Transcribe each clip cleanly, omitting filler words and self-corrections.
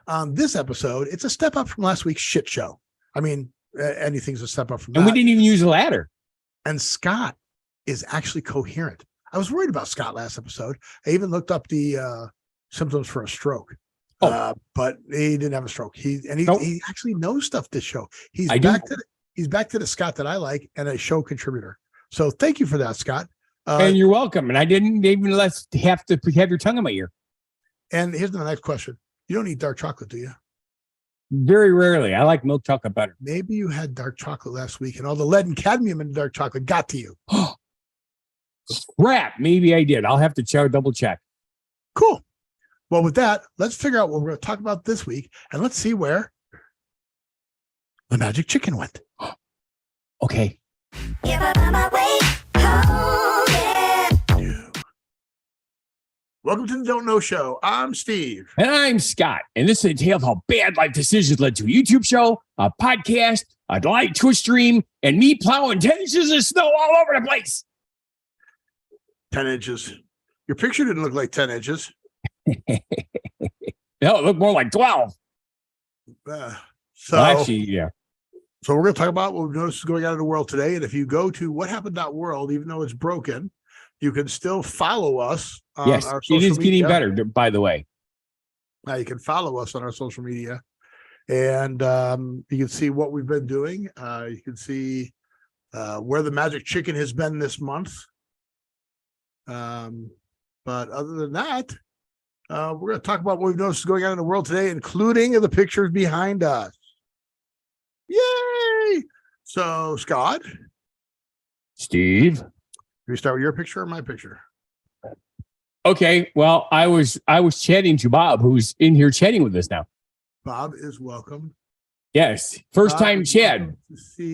On this episode, it's a step up from last week's shit show. I mean, anything's a step up from that. And we didn't even use a ladder. And Scott is actually coherent. I was worried about Scott last episode. I even looked up the symptoms for a stroke. But he didn't have a stroke. He actually knows stuff this show. He's back to the Scott that I like and a show contributor. So thank you for that, Scott. And you're welcome. And I didn't even have to have your tongue in my ear. And here's the next question. You don't eat dark chocolate, do you? Very rarely. I like milk chocolate better. Maybe you had dark chocolate last week and all the lead and cadmium in the dark chocolate got to you. Crap. Maybe I did. I'll have to double check. Cool. Well, with that, let's figure out what we're going to talk about this week, and let's see where the magic chicken went. Okay. Welcome to the Don't Know Show. I'm Steve. And I'm Scott. And this is a tale of how bad life decisions led to a YouTube show, a podcast, a live Twitch stream, and me plowing 10 inches of snow all over the place. 10 inches. Your picture didn't look like 10 inches. No, it looked more like 12. Actually, yeah. So we're going to talk about what we've noticed is going on in the world today. And if you go to whathappened.world, even though it's broken, you can still follow us on our social media. It is getting better, by the way. Now you can follow us on our social media. And you can see what we've been doing. You can see where the magic chicken has been this month. But other than that, we're going to talk about what we've noticed is going on in the world today, including the pictures behind us. Yay! So, Scott. Steve. Can we start with your picture or my picture? Okay. Well, I was chatting to Bob, who's in here chatting with us now. Bob is welcome. Yes. First time Chad.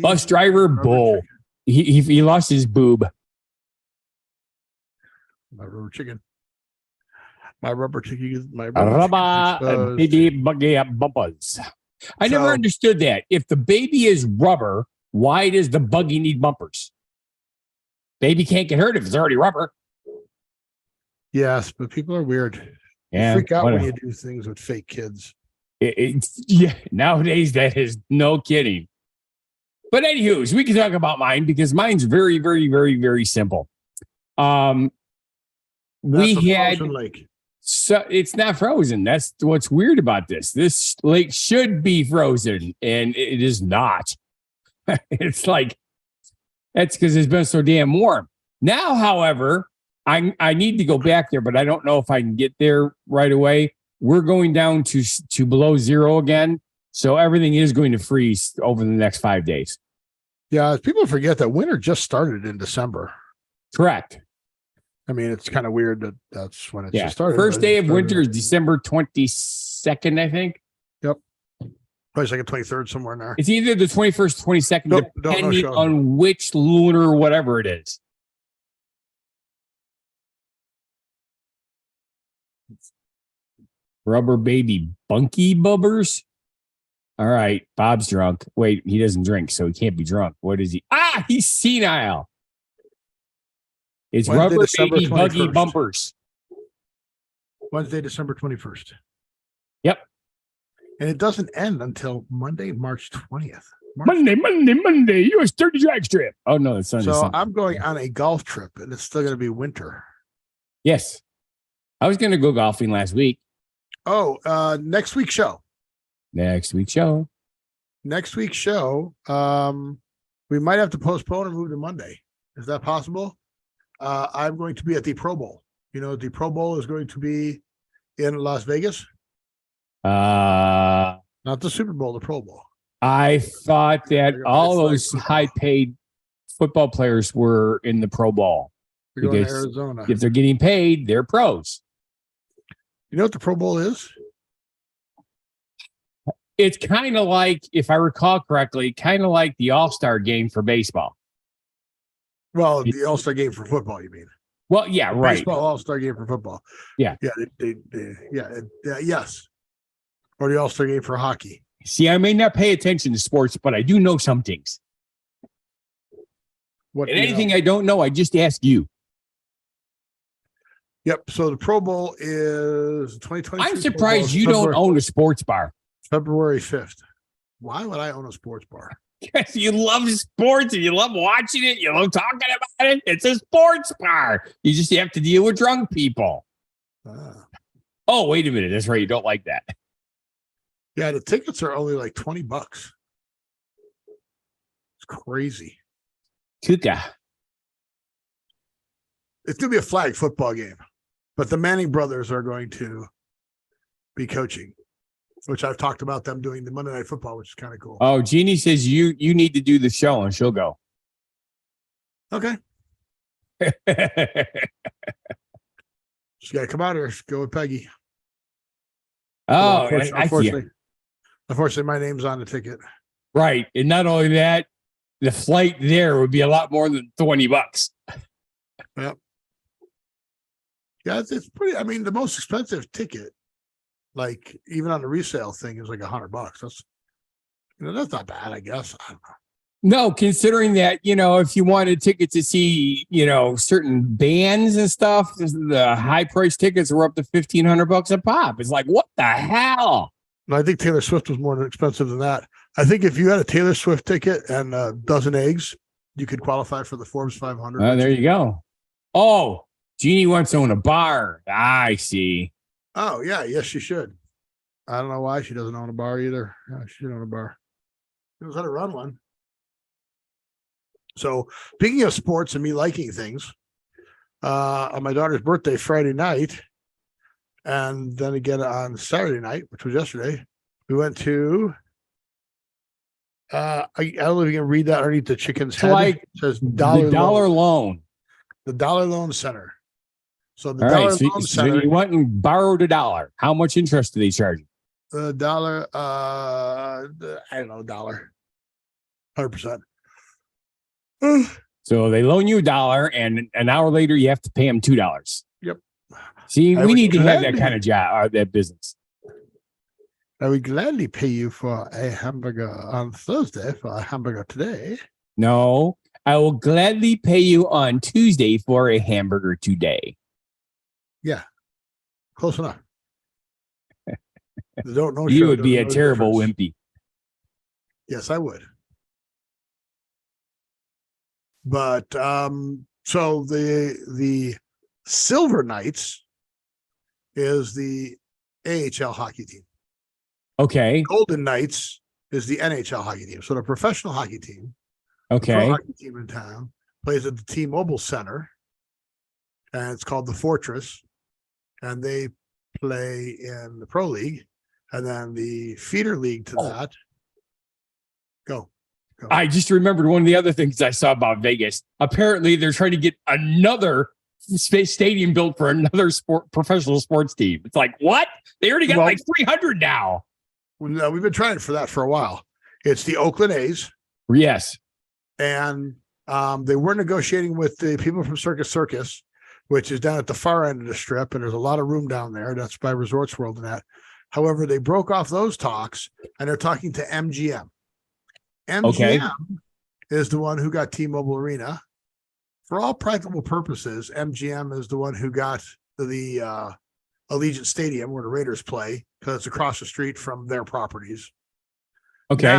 Bus driver bull. He lost his boob. My rubber chicken. My rubber chicken. Baby buggy bumpers. I never understood that. If the baby is rubber, why does the buggy need bumpers? Baby can't get hurt if it's already rubber. Yes, but people are weird. Yeah, you freak out when you do things with fake kids. Yeah, nowadays that is no kidding. But anywho, we can talk about mine because mine's very, very, very, very simple. We had lake. So it's not frozen. That's what's weird about this. This lake should be frozen, and it is not. It's like that's because it's been so damn warm. Now, however, I need to go back there, but I don't know if I can get there right away. We're going down to below zero again, so everything is going to freeze over the next 5 days. Yeah, people forget that winter just started in December. Correct. I mean, it's kind of weird that that's when it just started. First day of winter is December 22nd, I think. Yep. Probably like a 23rd somewhere in there. It's either the 21st, 22nd, depending on which lunar whatever it is. Rubber baby bunky bubbers. All right, Bob's drunk. Wait, he doesn't drink, so he can't be drunk. What is he? He's senile. It's Wednesday, rubber December baby 21st. Buggy bumpers. Wednesday, December 21st. Yep. And it doesn't end until Monday, March 20th. Monday. U.S. 30 drag strip. Oh, no, it's Sunday. So I'm going on a golf trip, and it's still going to be winter. Yes. I was going to go golfing last week. Oh, next week's show. Next week's show. We might have to postpone and move to Monday. Is that possible? I'm going to be at the Pro Bowl. You know, the Pro Bowl is going to be in Las Vegas. Not the Super Bowl, the Pro Bowl. I thought that all those high-paid football players were in the Pro Bowl. They're going to Arizona. If they're getting paid, they're pros. You know what the Pro Bowl is? It's kind of like, if I recall correctly, kind of like the All-Star game for baseball. Well, the All-Star game for football, you mean? Well, yeah, right. Baseball All-Star game for football. Yeah. Yes. Or the All-Star game for hockey. See, I may not pay attention to sports, but I do know some things. And anything I don't know, I just ask you. Yep. So the Pro Bowl is 2022. I'm surprised you don't own a sports bar. February 5th. Why would I own a sports bar? Because you love sports and you love watching it. You love talking about it. It's a sports bar. You just have to deal with drunk people. Oh, wait a minute. That's right. You don't like that. Yeah, the tickets are only like $20. It's crazy. Tuka. It's going to be a flag football game, but the Manning brothers are going to be coaching, which I've talked about them doing the Monday Night Football, which is kind of cool. Oh, Jeannie says you need to do the show and she'll go. Okay. Just got to come out here. Go with Peggy. Oh, unfortunately, my name's on the ticket. Right. And not only that, the flight there would be a lot more than $20. Yep. Yeah, it's pretty. I mean, the most expensive ticket, like even on the resale thing, is like $100. That's not bad, I guess. I don't know. No, considering that, if you wanted tickets to see, certain bands and stuff, the high price tickets were up to $1,500 a pop. It's like, what the hell? I think Taylor Swift was more expensive than that. I think if you had a Taylor Swift ticket and a dozen eggs, you could qualify for the Forbes 500. There you go. Oh, Jeannie wants to own a bar. I see. Oh, yeah. Yes, she should. I don't know why she doesn't own a bar either. She should own a bar. She knows how to run one. So speaking of sports and me liking things, on my daughter's birthday Friday night, and then again on Saturday night, which was yesterday, we went to I don't know if you can read that underneath the chicken's head. Like it says the Dollar Loan. The Dollar Loan Center. So the All Dollar right, Loan Center. So you went and borrowed $1. How much interest do they charge you? The dollar, I don't know, $1. 100%. So they loan you $1, and an hour later you have to pay them $2. Yep. See, we need to have that kind of job, or that business. I would gladly pay you for a hamburger on Thursday for a hamburger today. No, I will gladly pay you on Tuesday for a hamburger today. Yeah, close enough. Don't know. You would be a terrible wimpy. Yes, I would. But so the Silver Knights is the AHL hockey team. Okay. Golden Knights is the NHL hockey team. So the professional hockey team, okay, the hockey team in town, plays at the T-Mobile Center, and it's called the Fortress, and they play in the Pro League, and then the feeder league to that. Go. I just remembered one of the other things I saw about Vegas. Apparently, they're trying to get another stadium built for another professional sports team. It's like, what? They already got like 300 now. No, we've been trying for that for a while. It's the Oakland A's. Yes. And they were negotiating with the people from Circus, which is down at the far end of the strip, and there's a lot of room down there. That's by Resorts World and that. However, they broke off those talks, and they're talking to MGM. MGM is the one who got T-Mobile Arena. For all practical purposes, MGM is the one who got the Allegiant Stadium where the Raiders play, because it's across the street from their properties. Okay.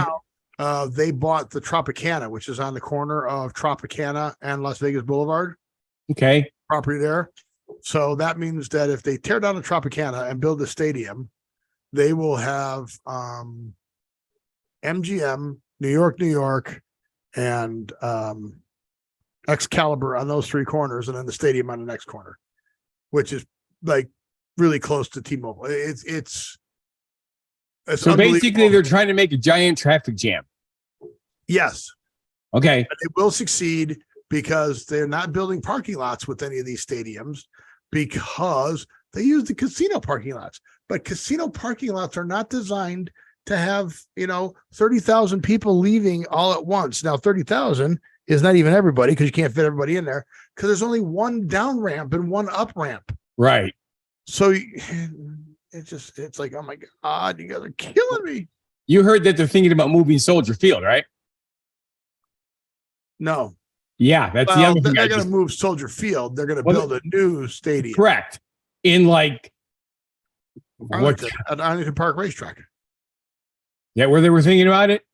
Now, they bought the Tropicana, which is on the corner of Tropicana and Las Vegas Boulevard. Okay. Property there. So that means that if they tear down the Tropicana and build the stadium, they will have MGM, New York, and Excalibur on those three corners, and then the stadium on the next corner, which is like really close to T-Mobile. It's so basically they're trying to make a giant traffic jam. Yes. Okay. But they will succeed because they're not building parking lots with any of these stadiums, because they use the casino parking lots. But casino parking lots are not designed to have, 30,000 people leaving all at once. Now, 30,000 is not even everybody, because you can't fit everybody in there, because there's only one down ramp and one up ramp. Right. So it's like, oh my God, you guys are killing me. You heard that they're thinking about moving Soldier Field, right? No. Yeah, that's the Well, other they're thing. going to move Soldier Field. They're going to Well, build a new stadium. Correct. In like what? At Arlington Park Racetrack. Yeah, where they were thinking about it.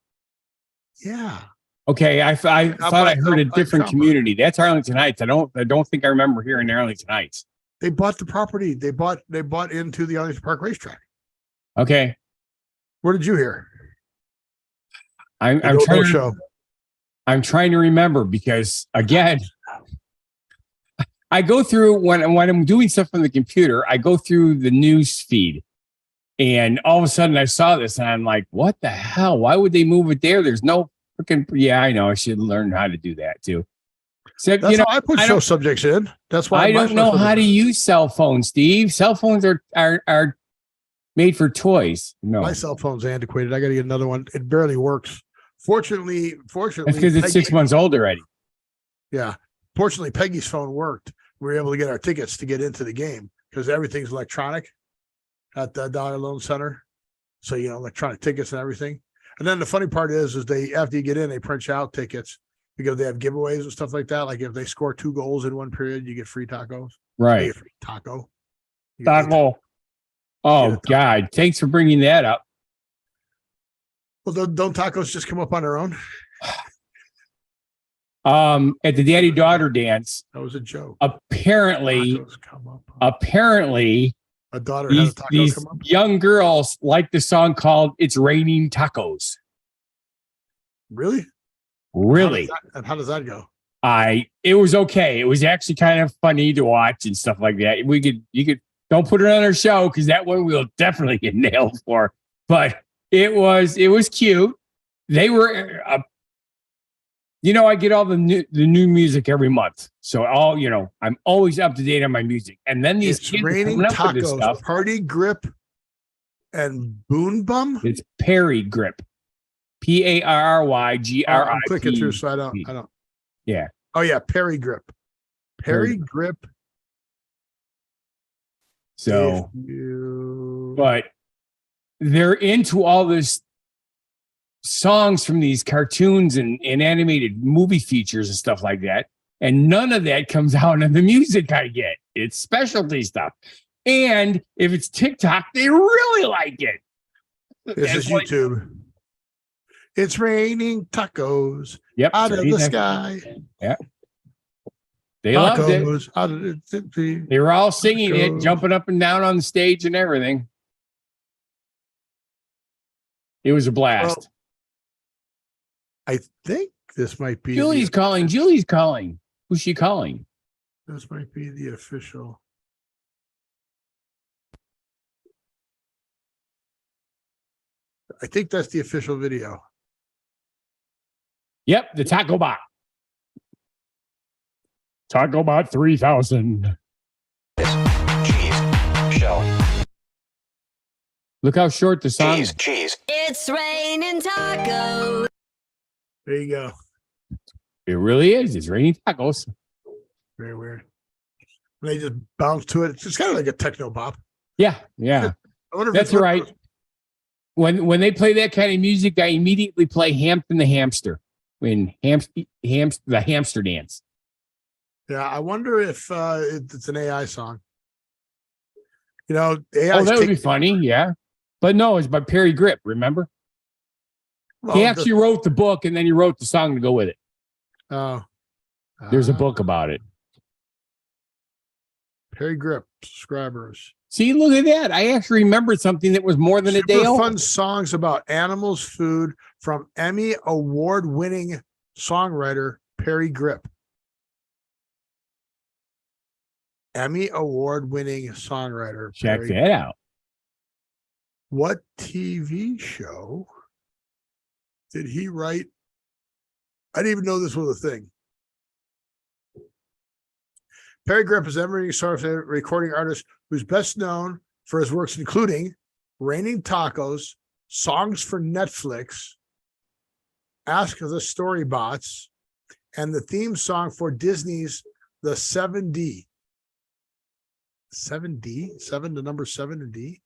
Yeah. Okay, I thought I heard a different Trump. community. That's Arlington Heights. I don't think I remember hearing Arlington Heights. They bought the property. They bought into the Arlington Park Racetrack. Okay. Where did you hear? I'm trying to remember because again, I go through when I'm doing stuff on the computer, I go through the news feed. And all of a sudden I saw this and I'm like, what the hell? Why would they move it there? There's no freaking, yeah, I know. I should learn how to do that too. So, that's how I put show subjects in. That's why I don't know how to use cell phones, Steve. Cell phones are made for toys. No, my cell phone's antiquated. I got to get another one. It barely works. Fortunately, that's because it's 6 months old already. Yeah. Fortunately, Peggy's phone worked. We were able to get our tickets to get into the game because everything's electronic at the Dollar Loan Center. So, electronic tickets and everything. And then the funny part is they, after you get in, they print you out tickets because they have giveaways and stuff like that. Like if they score 2 goals in one period, you get free tacos. Right. You get free taco. Taco. Oh, God. Thanks for bringing that up. Well, don't tacos just come up on their own? At the daddy-daughter dance. That was a joke. Apparently, a daughter these young girls like the song called "It's Raining Tacos." Really? Really? How does that go? It was okay. It was actually kind of funny to watch and stuff like that. You could don't put it on our show because that one we'll definitely get nailed for. But it was cute. They were, I get all the new music every month, so I'm always up to date on my music. And then these kids Raining Tacos, stuff. Party Grip, and Boon Bum. It's Perry Grip, PARRYGRIP. I'm clicking through, so I don't. Yeah. Oh yeah, Perry Grip. Perry Grip. So, but they're into all this songs from these cartoons and animated movie features and stuff like that. And none of that comes out in the music I get. It's specialty stuff. And if it's TikTok, they really like it. This is YouTube. It's raining tacos out of the sky. Yeah. They loved it. They were all singing it, jumping up and down on the stage and everything. It was a blast. Well, I think this might be Julie's calling. Julie's calling. Who's she calling? This might be the official. I think that's the official video. Yep, the Taco Bot. Taco Bot 3000. Cheese. Shell. Look how short the song. Cheese. It's raining tacos. There you go. It really is. It's raining tacos. Very weird. And they just bounce to it. It's kind of like a techno bop. Yeah. I wonder if that's right. When they play that kind of music, I immediately play Hampton the Hamster. The hamster dance. Yeah, I wonder if it's an AI song. AI. Oh, that would be funny. Yeah, but no, it's by Perry Grip. Remember, he actually wrote the book and then he wrote the song to go with it. Oh, there's a book about it. Perry Grip subscribers. See, look at that. I actually remembered something that was more than a day old. Fun songs about animals, food from Emmy award-winning songwriter Perry Grip. Emmy award-winning songwriter. Check that out. What TV show did he write? I didn't even know this was a thing. Perry Grip is an emerging recording artist who's best known for his works including Raining Tacos, Songs for Netflix, Ask the Storybots, and the theme song for Disney's The 7D. 7D? 7, the number 7 and D?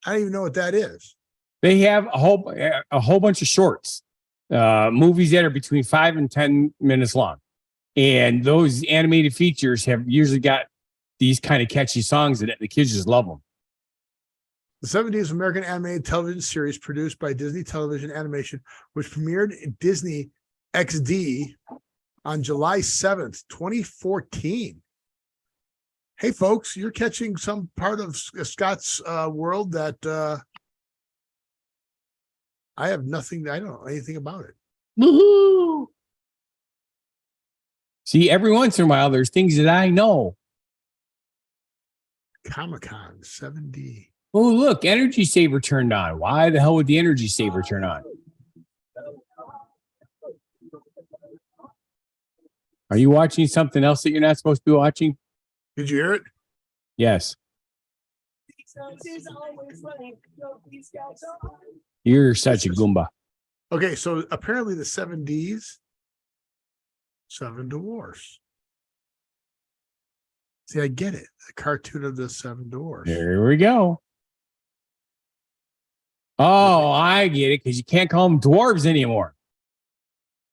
I don't even know what that is. They have a whole bunch of shorts, movies that are between 5 and 10 minutes long. And those animated features have usually got these kind of catchy songs in it. The kids just love them. The 70s American animated television series produced by Disney Television Animation, which premiered in Disney XD on July 7th, 2014. Hey, folks, you're catching some part of Scott's world that I have nothing. I don't know anything about it. Woohoo! See, every once in a while, there's things that I know. Comic-Con 7D. Oh, look, Energy Saver turned on. Why the hell would the Energy Saver turn on? Are you watching something else that you're not supposed to be watching? Did you hear it? Yes. You're such a Goomba. Okay, so apparently the 7Ds, Seven Dwarfs. See, I get it. The cartoon of the Seven Dwarfs. There we go. Oh, I get it, because you can't call them dwarves anymore.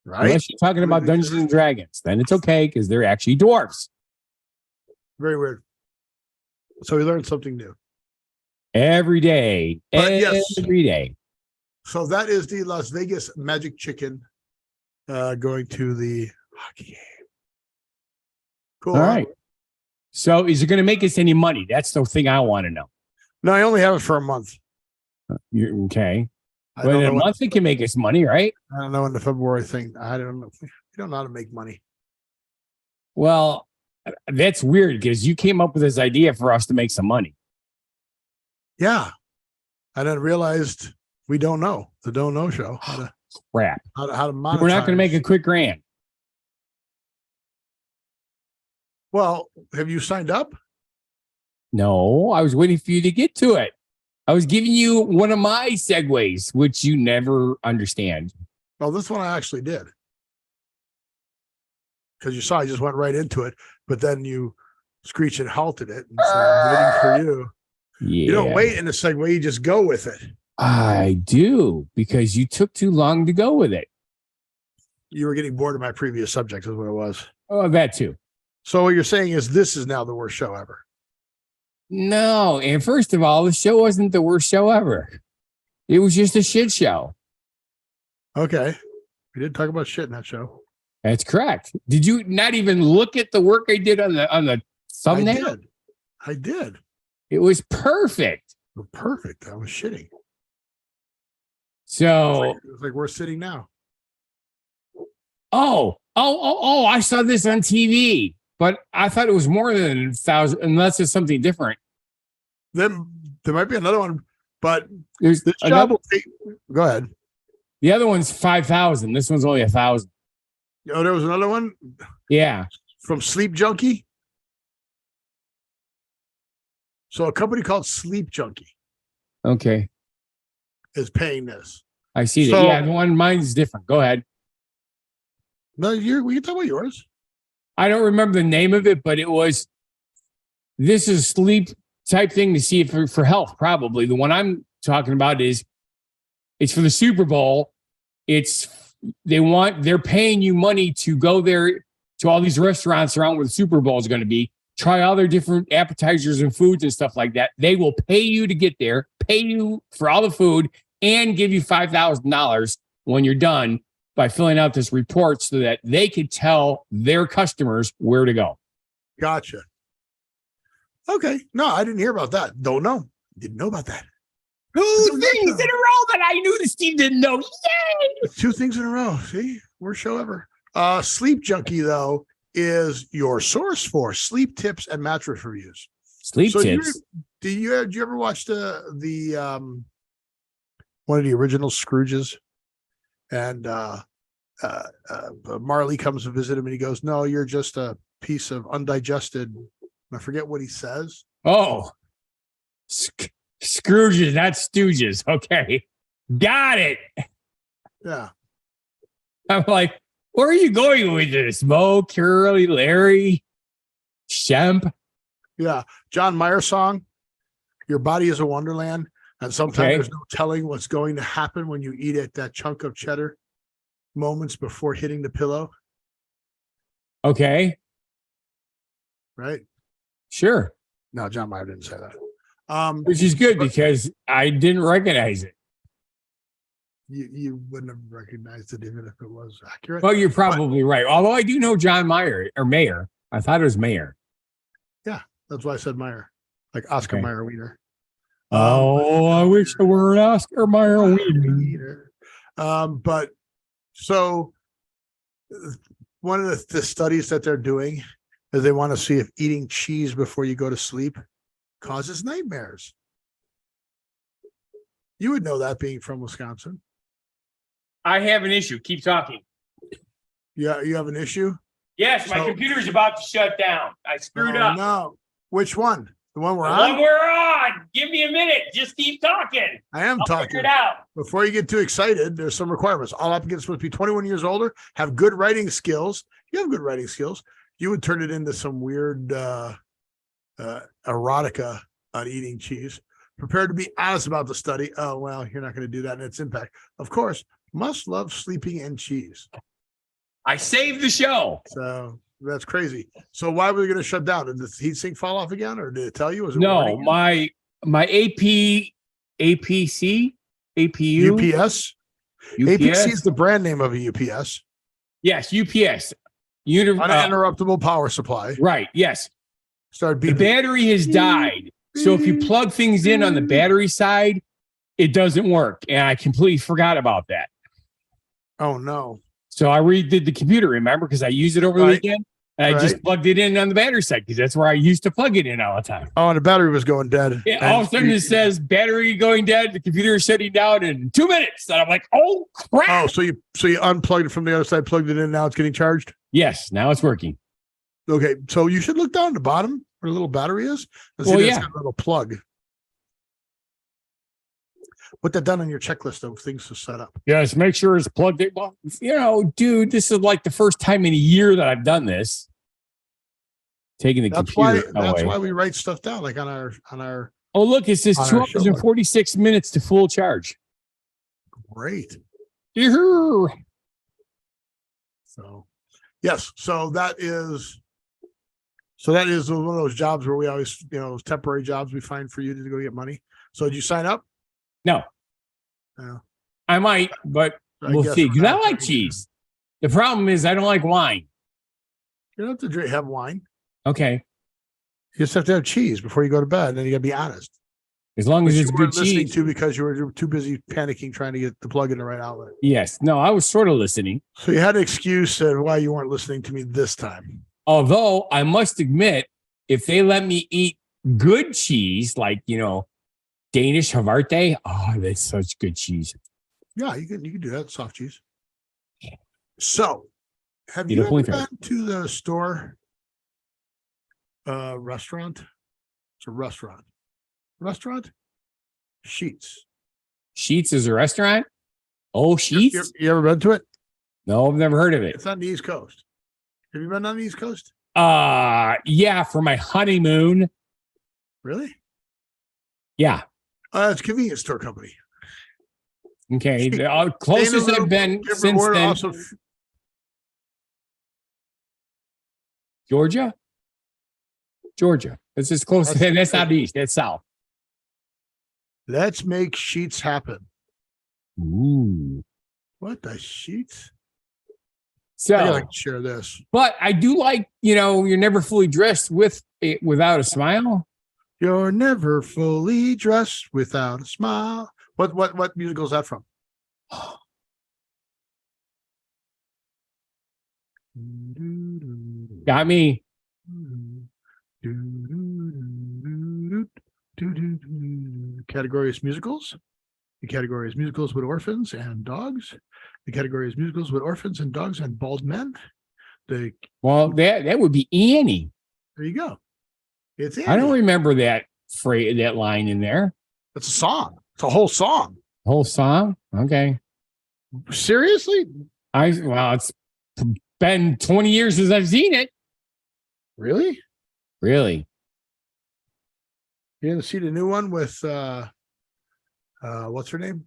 Right? Unless you're talking about Dungeons and Dragons. Then it's okay, because they're actually dwarves. Very weird. So we learned something new. Every day. But yes. Every day. So that is the Las Vegas Magic Chicken going to the hockey game. Cool. All right. So is it going to make us any money? That's the thing I want to know. No, I only have it for a month. You're okay. I But don't in a know month, it can make us money, right? I don't know when the February thing. I don't know. We don't know how to make money. Well, that's weird because you came up with this idea for us to make some money. Yeah. I then realized we don't know. The Don't Know Show. Crap. How to monetize. We're not going to make a quick grand. Well, have you signed up? No, I was waiting for you to get to it. I was giving you one of my segues, which you never understand. Well, this one I actually did. Because you saw I just went right into it, but then you screeched and halted it and said, I'm waiting for you. Yeah. You don't wait in a segue, you just go with it. I do, because you took too long to go with it. You were getting bored of my previous subject, is what it was. Oh, that too. So what you're saying is this is now the worst show ever. No, and first of all, the show wasn't the worst show ever. It was just a shit show. Okay. We did talk about shit in that show. That's correct. Did you not even look at the work I did on the thumbnail? I did. It was perfect. Perfect. I was shitting. So It was like we're sitting now. Oh, I saw this on TV, but I thought it was more than 1,000, unless it's something different. Then there might be another one, but There's this another, job will take. Go ahead. the other one's 5,000. This one's only 1,000. Oh, there was another one Yeah. from Sleep Junkie. So a company called Sleep Junkie Okay. is paying this. I see that. So- Yeah, the one mine's different. Go ahead. No, we can talk about yours. I don't remember the name of it, but this is sleep type thing to see if for health, probably. The one I'm talking about it's for the Super Bowl. They're paying you money to go there to all these restaurants around where the Super Bowl is going to be, try all their different appetizers and foods and stuff like that. They will pay you to get there, pay you for all the food, and give you $5,000 when you're done by filling out this report so that they could tell their customers where to go. Gotcha. Okay. No, I didn't hear about that. Don't know. Didn't know about that. Two things in a row that I knew that Steve didn't know. Yay! 2 things in a row. See, worst show ever. Sleep Junkie, though, is your source for sleep tips and mattress reviews. Sleep So tips. did you ever watch the one of the original Scrooges? And Marley comes to visit him and he goes, no, you're just a piece of undigested. I forget what he says. Oh, Scrooges, not Stooges. Okay. Got it. Yeah. I'm like, where are you going with this? Mo, Curly, Larry, Shemp. Yeah. John Mayer song, Your Body is a Wonderland. And sometimes there's no telling what's going to happen when you eat that chunk of cheddar moments before hitting the pillow. Okay. right? Sure. No, John Mayer didn't say that. Which is good because I didn't recognize it. You wouldn't have recognized it even if it was accurate. Well, you're probably right. Although I do know John Mayer or Mayer. I thought it was Mayer. Yeah, that's why I said Meyer, like Oscar Okay. Mayer Wiener. Oh, I wish I were an Oscar Mayer Wiener. But so one of the studies that they're doing is they want to see if eating cheese before you go to sleep causes nightmares. You would know that being from Wisconsin. I have an issue. Keep talking. Yeah, you have an issue? Yes, my computer's about to shut down. I screwed up. No. Which one? The one we're The on? one we're on. Give me a minute. Just keep talking. I am I'll talking. figure it out. Before you get too excited, there's some requirements. All applicants must be 21 years older, have good writing skills. You have good writing skills. You would turn it into some weird erotica on eating cheese. Prepared to be honest about the study. Oh, well, you're not going to do that and its impact. Of course, must love sleeping and cheese. I saved the show. So that's crazy. So why were we going to shut down? Did the heat sink fall off again, or did it tell you? Was it No, warning you? my APC, APU, UPS? APC is the brand name of a UPS. Yes, UPS. Uninterruptible power supply. Right. Yes. Started The beeping. battery has died. So if you plug things in on the battery side, it doesn't work. And I completely forgot about that. Oh, no. So I redid the computer, remember? Because I used it over the weekend. And I just plugged it in on the battery side because that's where I used to plug it in all the time. Oh, and the battery was going dead. Yeah, all of a sudden it says battery going dead. The computer is shutting down in 2 minutes. And I'm like, oh, crap. Oh, so you unplugged it from the other side, plugged it in. Now it's getting charged. Yes, now it's working. Okay, so you should look down at the bottom where the little battery is. And see it's got a little plug. Put that down on your checklist of things to set up. Yes, make sure it's plugged in. Well, dude, this is like the first time in a year that I've done this. Taking the computer away. That's why we write stuff down, like on our. Oh, look, it says 2 hours and 46 minutes to full charge. Great. Yoo-hoo. So, yes. So that is one of those jobs where we always, those temporary jobs we find for you to go get money. So did you sign up? No. No. I might, but we'll see. Because I like cheese. The problem is I don't like wine. You don't have to have wine. Okay. You just have to have cheese before you go to bed, and then you got to be honest. As long as it's good cheese. To because you were too busy panicking trying to get the plug in the right outlet. Yes. No, I was sort of listening. So you had an excuse why you weren't listening to me this time. Although I must admit, if they let me eat good cheese, like, Danish Havarte, oh, that's such good cheese. Yeah, you can do that, soft cheese. So, have you ever been to the store restaurant? It's a restaurant. Sheetz. Sheetz is a restaurant? Oh, Sheetz? You ever been to it? No, I've never heard of it. It's on the East Coast. Have you been on the East Coast? Yeah, for my honeymoon. Really? Yeah. It's a convenience store company. Okay. The closest I've been since then. Also, Georgia. It's as close. That's not east. That's south. Let's make Sheetz happen. Ooh. What the Sheetz? So I like to share this. But I do like, you're never fully dressed without a smile. You're never fully dressed without a smile. What musical is that from? Got me. Category is musicals. The category is musicals with orphans and dogs. The category is musicals with orphans and dogs and bald men. That would be Annie. There you go. It's Annie. I don't remember that phrase, that line in there. It's a song. It's a whole song. Whole song? Okay. Seriously? It's been 20 years since I've seen it. Really? Really? You didn't see the new one with what's her name?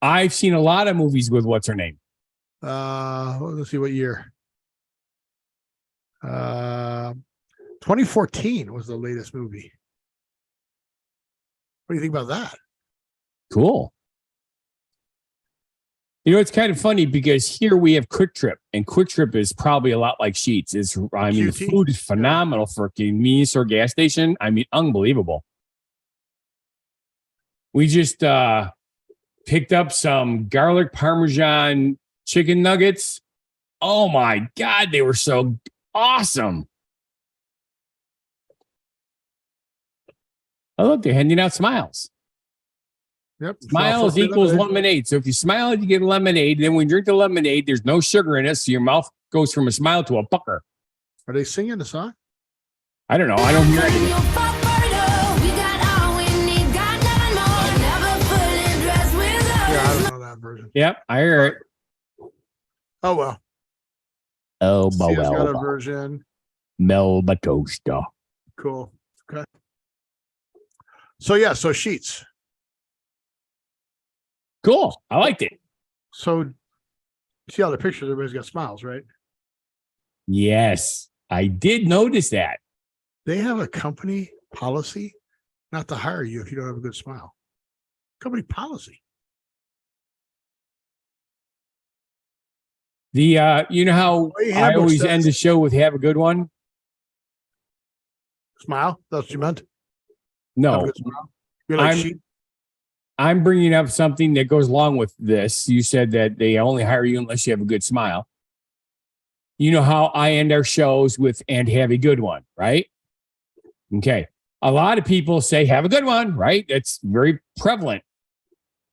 I've seen a lot of movies with what's her name. Let's see what year. 2014 was the latest movie. What do you think about that? Cool. You know, it's kind of funny because here we have Quick Trip, and Quick Trip is probably a lot like Sheetz. I mean, the QT? food is phenomenal for a convenience store gas station. I mean, unbelievable. We just picked up some garlic Parmesan chicken nuggets. Oh my God, they were so awesome. Oh, look, they're handing out smiles. Yep. Smiles equals lemonade. So if you smile, you get a lemonade. Then when you drink the lemonade, there's no sugar in it. So your mouth goes from a smile to a pucker. Are they singing the song? I don't know. I don't hear anything. Yeah, I don't know that version. Yep, I hear it. Oh, well. Oh, Sia's got a well. version. Melba Toaster. Cool. Okay. So, yeah, so Sheetz. Cool. I liked it. So, see all the pictures, everybody's got smiles, right? Yes, I did notice that. They have a company policy not to hire you if you don't have a good smile. Company policy. The you know how Well, I always end the show with "Have a good one." Smile. That's what you meant. Have a No, good smile. You're like I'm- sheep. I'm bringing up something that goes along with this. You said that they only hire you unless you have a good smile. You know how I end our shows with "and have a good one," right? Okay. A lot of people say "have a good one," right? That's very prevalent.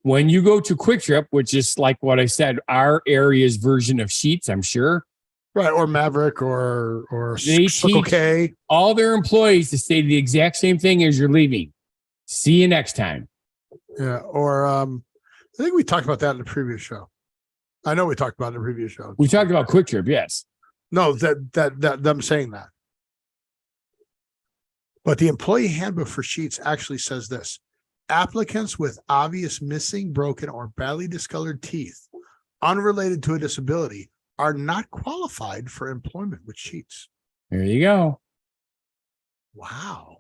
When you go to Quick Trip, which is like what I said, our area's version of Sheetz, I'm sure, Right. Or Maverick or They Circle teach- K. all their employees to say the exact same thing as you're leaving. See you next time. Yeah. Or I think we talked about that in the previous show. I know we talked about it in the previous show. We talked about Quick Trip, yes. No, that them saying that. But the employee handbook for Sheetz actually says this: applicants with obvious missing, broken, or badly discolored teeth, unrelated to a disability, are not qualified for employment with Sheetz. There you go. Wow.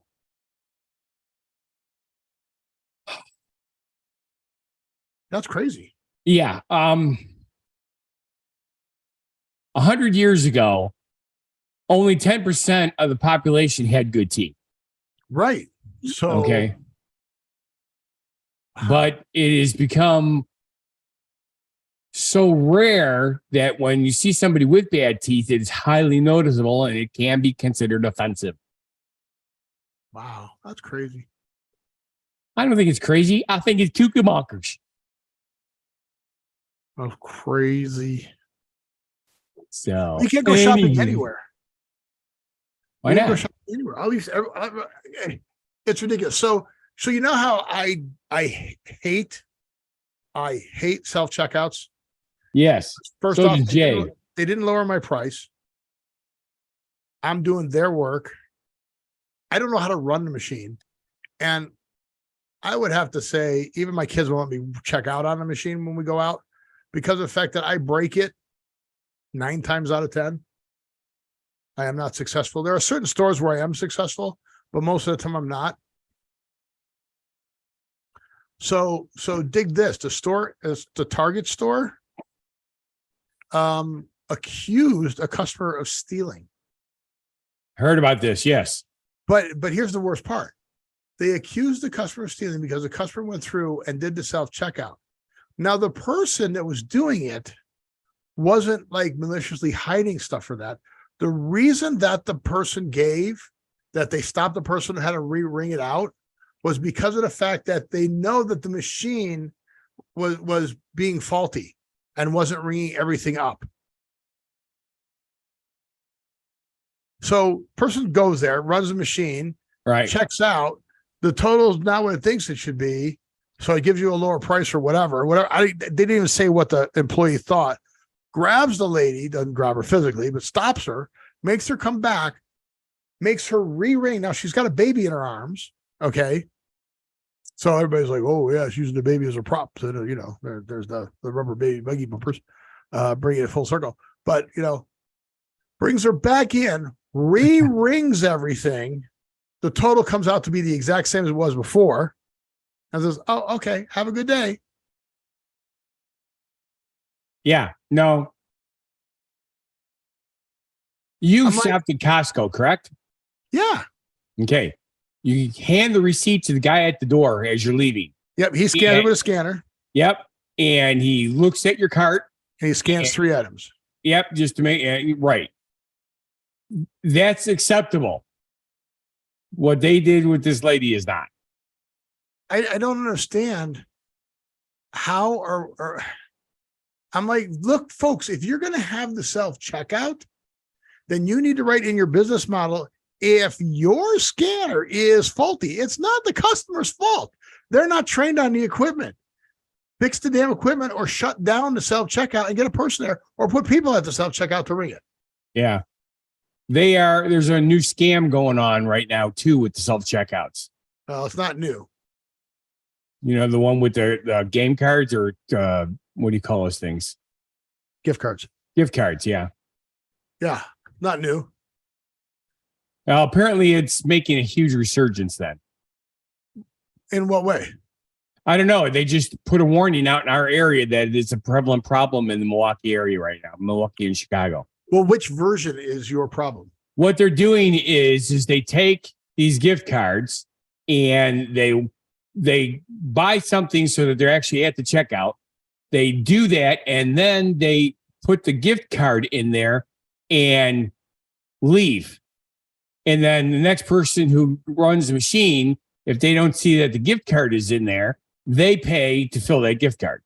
That's crazy. Yeah. 100 years ago, only 10% of the population had good teeth. Right. So Okay. But it has become so rare that when you see somebody with bad teeth, it's highly noticeable and it can be considered offensive. Wow, that's crazy. I don't think it's crazy. I think it's cuckoo-monkers. That's crazy. So You can't go shopping anywho. anywhere. Why You can't go not? shopping anywhere. At least it's ridiculous. So you know how I hate self-checkouts. Yes. First So off, does Jay. they didn't lower my price. I'm doing their work. I don't know how to run the machine. And I would have to say, even my kids won't let me check out on the machine when we go out because of the fact that I break it 9 times out of 10. I am not successful. There are certain stores where I am successful, but most of the time I'm not. So dig this. The Target store accused a customer of stealing. Heard about this. Yes. But here's the worst part. They accused the customer of stealing because the customer went through and did the self-checkout. Now, the person that was doing it wasn't like maliciously hiding stuff for that. The reason that the person gave that they stopped the person and had to ring it out was because of the fact that they know that the machine was being faulty and wasn't ringing everything up. So person goes there, runs the machine, Right. checks out, the total is not what it thinks it should be. So it gives you a lower price or whatever. They didn't even say what the employee thought. Grabs the lady, doesn't grab her physically, but stops her, makes her come back, makes her re-ring. Now she's got a baby in her arms. Okay. So everybody's like, oh yeah, she's using the baby as a prop. So, there's the rubber baby buggy bumpers, bringing it full circle. But, brings her back in, re-rings everything. The total comes out to be the exact same as it was before. And says, oh, okay, have a good day. Yeah, no. You I'm like- shopped at Costco, correct? Yeah. Okay. You hand the receipt to the guy at the door as you're leaving. Yep. He scans it with a scanner. Yep. And he looks at your cart. And he scans 3 items. Yep. Just to make right. That's acceptable. What they did with this lady is not. I don't understand how or I'm like, look, folks, if you're going to have the self-checkout, then you need to write in your business model, if your scanner is faulty, it's not the customer's fault. They're not trained on the equipment. Fix the damn equipment or shut down the self-checkout and get a person there or put people at the self-checkout to ring it. Yeah. There's a new scam going on right now too with the self-checkouts. Well, it's not new. You know, the one with the game cards or what do you call those things? Gift cards. Gift cards, yeah. Yeah, not new. Well, apparently it's making a huge resurgence then. In what way? I don't know. They just put a warning out in our area that it's a prevalent problem in the Milwaukee area right now, Milwaukee and Chicago. Well, which version is your problem? What they're doing is they take these gift cards and they buy something so that they're actually at the checkout. They do that, and then they put the gift card in there and leave. And then the next person who runs the machine, if they don't see that the gift card is in there, they pay to fill that gift card.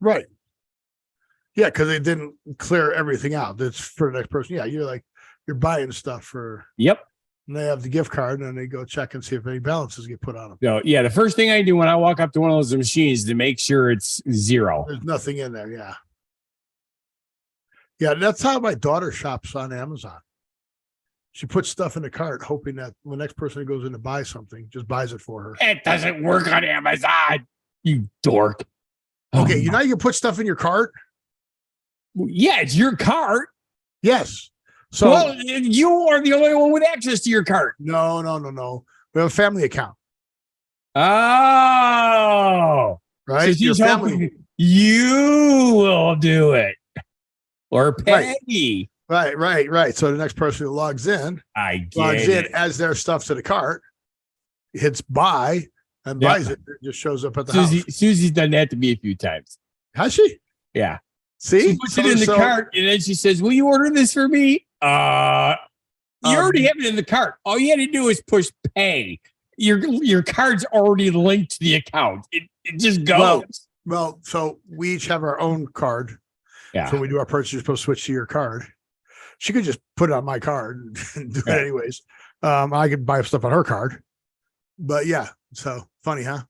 Right. Yeah, because they didn't clear everything out. That's for the next person. Yeah, you're buying stuff for. Yep. And they have the gift card, and they go check and see if any balances get put on them. So, yeah, the first thing I do when I walk up to one of those machines is to make sure it's zero. There's nothing in there. Yeah. Yeah, that's how my daughter shops on Amazon. She puts stuff in the cart, hoping that the next person who goes in to buy something just buys it for her. It doesn't work on Amazon, you dork. Okay, you know you can put stuff in your cart? Yeah, it's your cart. Yes. So well, you are the only one with access to your cart. No. We have a family account. Oh. Right? So your family. You will do it. Or Peggy. Right. So the next person who logs in as their stuff to the cart, hits buy and buys it. It just shows up at the house. Susie's done that to me a few times. Has she? Yeah. See? She puts it in the cart and then she says, will you order this for me? You already have it in the cart. All you had to do is push pay. Your card's already linked to the account. It just goes. Well, so we each have our own card. Yeah. So when we do our purchase, you're supposed to switch to your card. She could just put it on my card and do it anyways. I could buy stuff on her card. But yeah, so funny, huh?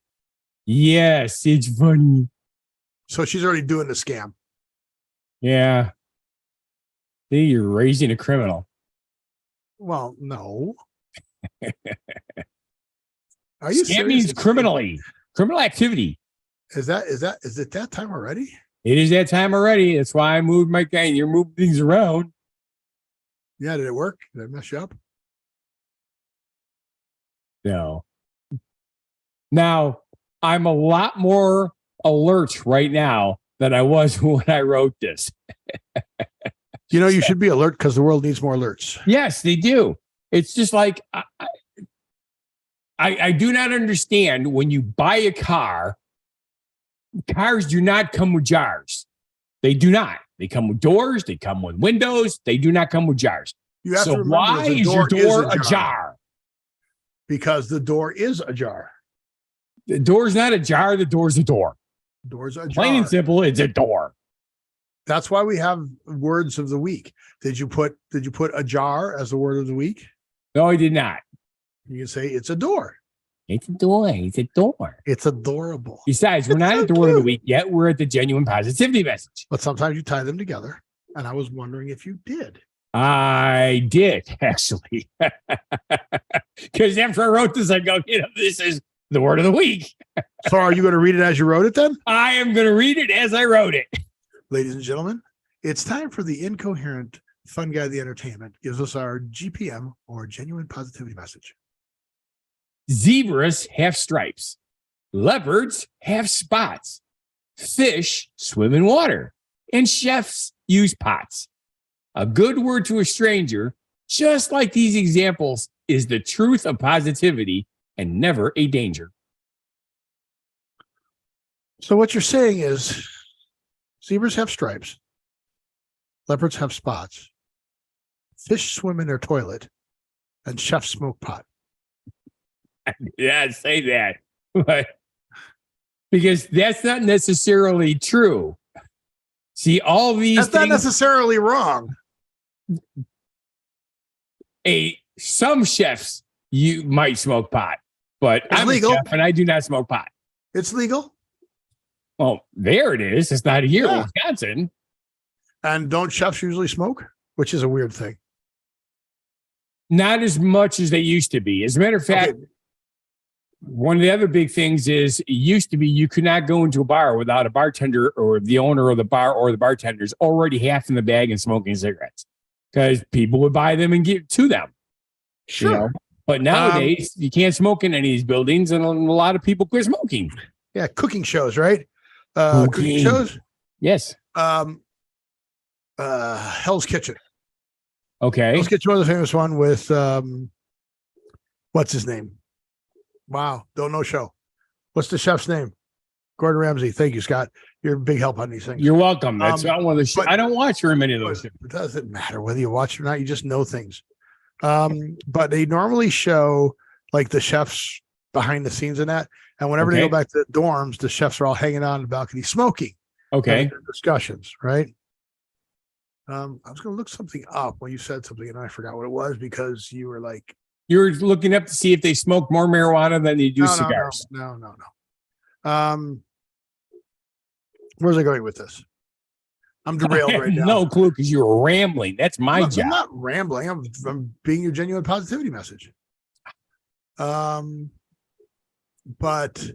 Yes, it's funny. So she's already doing the scam. Yeah. See, you're raising a criminal. Well, no. Are you Scam serious? means criminal activity. Is it that time already? It is that time already. That's why I moved my guy. You're moving things around. Yeah, did it work? Did I mess you up? No. Now, I'm a lot more alert right now than I was when I wrote this. You should be alert because the world needs more alerts. Yes, they do. It's just like I do not understand when you buy a car, cars do not come with jars. They do not. They come with doors. They come with windows. They do not come with jars. You have to remember why is your door a jar? Because the door is a jar. The door's not a jar. The door's a door. Door's a jar. Plain and simple, it's a door. That's why we have words of the week. Did you put a jar as the word of the week? No, I did not. You can say it's a door. It's a door. It's a door. It's adorable. Besides, we're not at the word of the week yet. We're at the genuine positivity message. But sometimes you tie them together. And I was wondering if you did. I did, actually. Because after I wrote this, I go, this is the word of the week. So are you going to read it as you wrote it then? I am going to read it as I wrote it. Ladies and gentlemen, It's time for the incoherent Funguy The Entertainment. Gives us our GPM or genuine positivity message. Zebras have stripes. Leopards have spots. Fish swim in water. And chefs use pots. A good word to a stranger, just like these examples, is the truth of positivity and never a danger. So what you're saying is zebras have stripes. Leopards have spots. Fish swim in their toilet. And chefs smoke pot. Yeah, say that. But because that's not necessarily true. See, all these That's not necessarily wrong. Some chefs you might smoke pot, but It's I'm legal. a chef and I do not smoke pot. It's legal. Well, there it is. It's not here in Yeah. Wisconsin. And don't chefs usually smoke? Which is a weird thing. Not as much as they used to be. As a matter of fact, Okay. one of the other big things is it used to be you could not go into a bar without a bartender or the owner of the bar or the bartenders already half in the bag and smoking cigarettes because people would buy them and give to them. Sure. You know? But nowadays, you can't smoke in any of these buildings, and a lot of people quit smoking. Yeah, cooking shows, right? Cooking Cooking. shows. Yes. Hell's Kitchen. Okay. Hell's Kitchen was a famous one with what's his name? Wow, don't know show. What's the chef's name? Gordon Ramsay. Thank you, Scott. You're a big help on these things. You're welcome. That's not one of the but- I don't watch very many of those. It doesn't matter whether you watch it or not. You just know things. But they normally show like the chefs behind the scenes in that. And whenever they Okay. go back to the dorms, the chefs are all hanging out on the balcony smoking. Okay. Having their discussions, right? I was going to look something up when you said something and I forgot what it was because you were like, You're looking up to see if they smoke more marijuana than they do cigars. No. Where's I going with this? I'm derailed I right have now. no clue because you were rambling. That's my Look, job. I'm not rambling. I'm being your genuine positivity message. But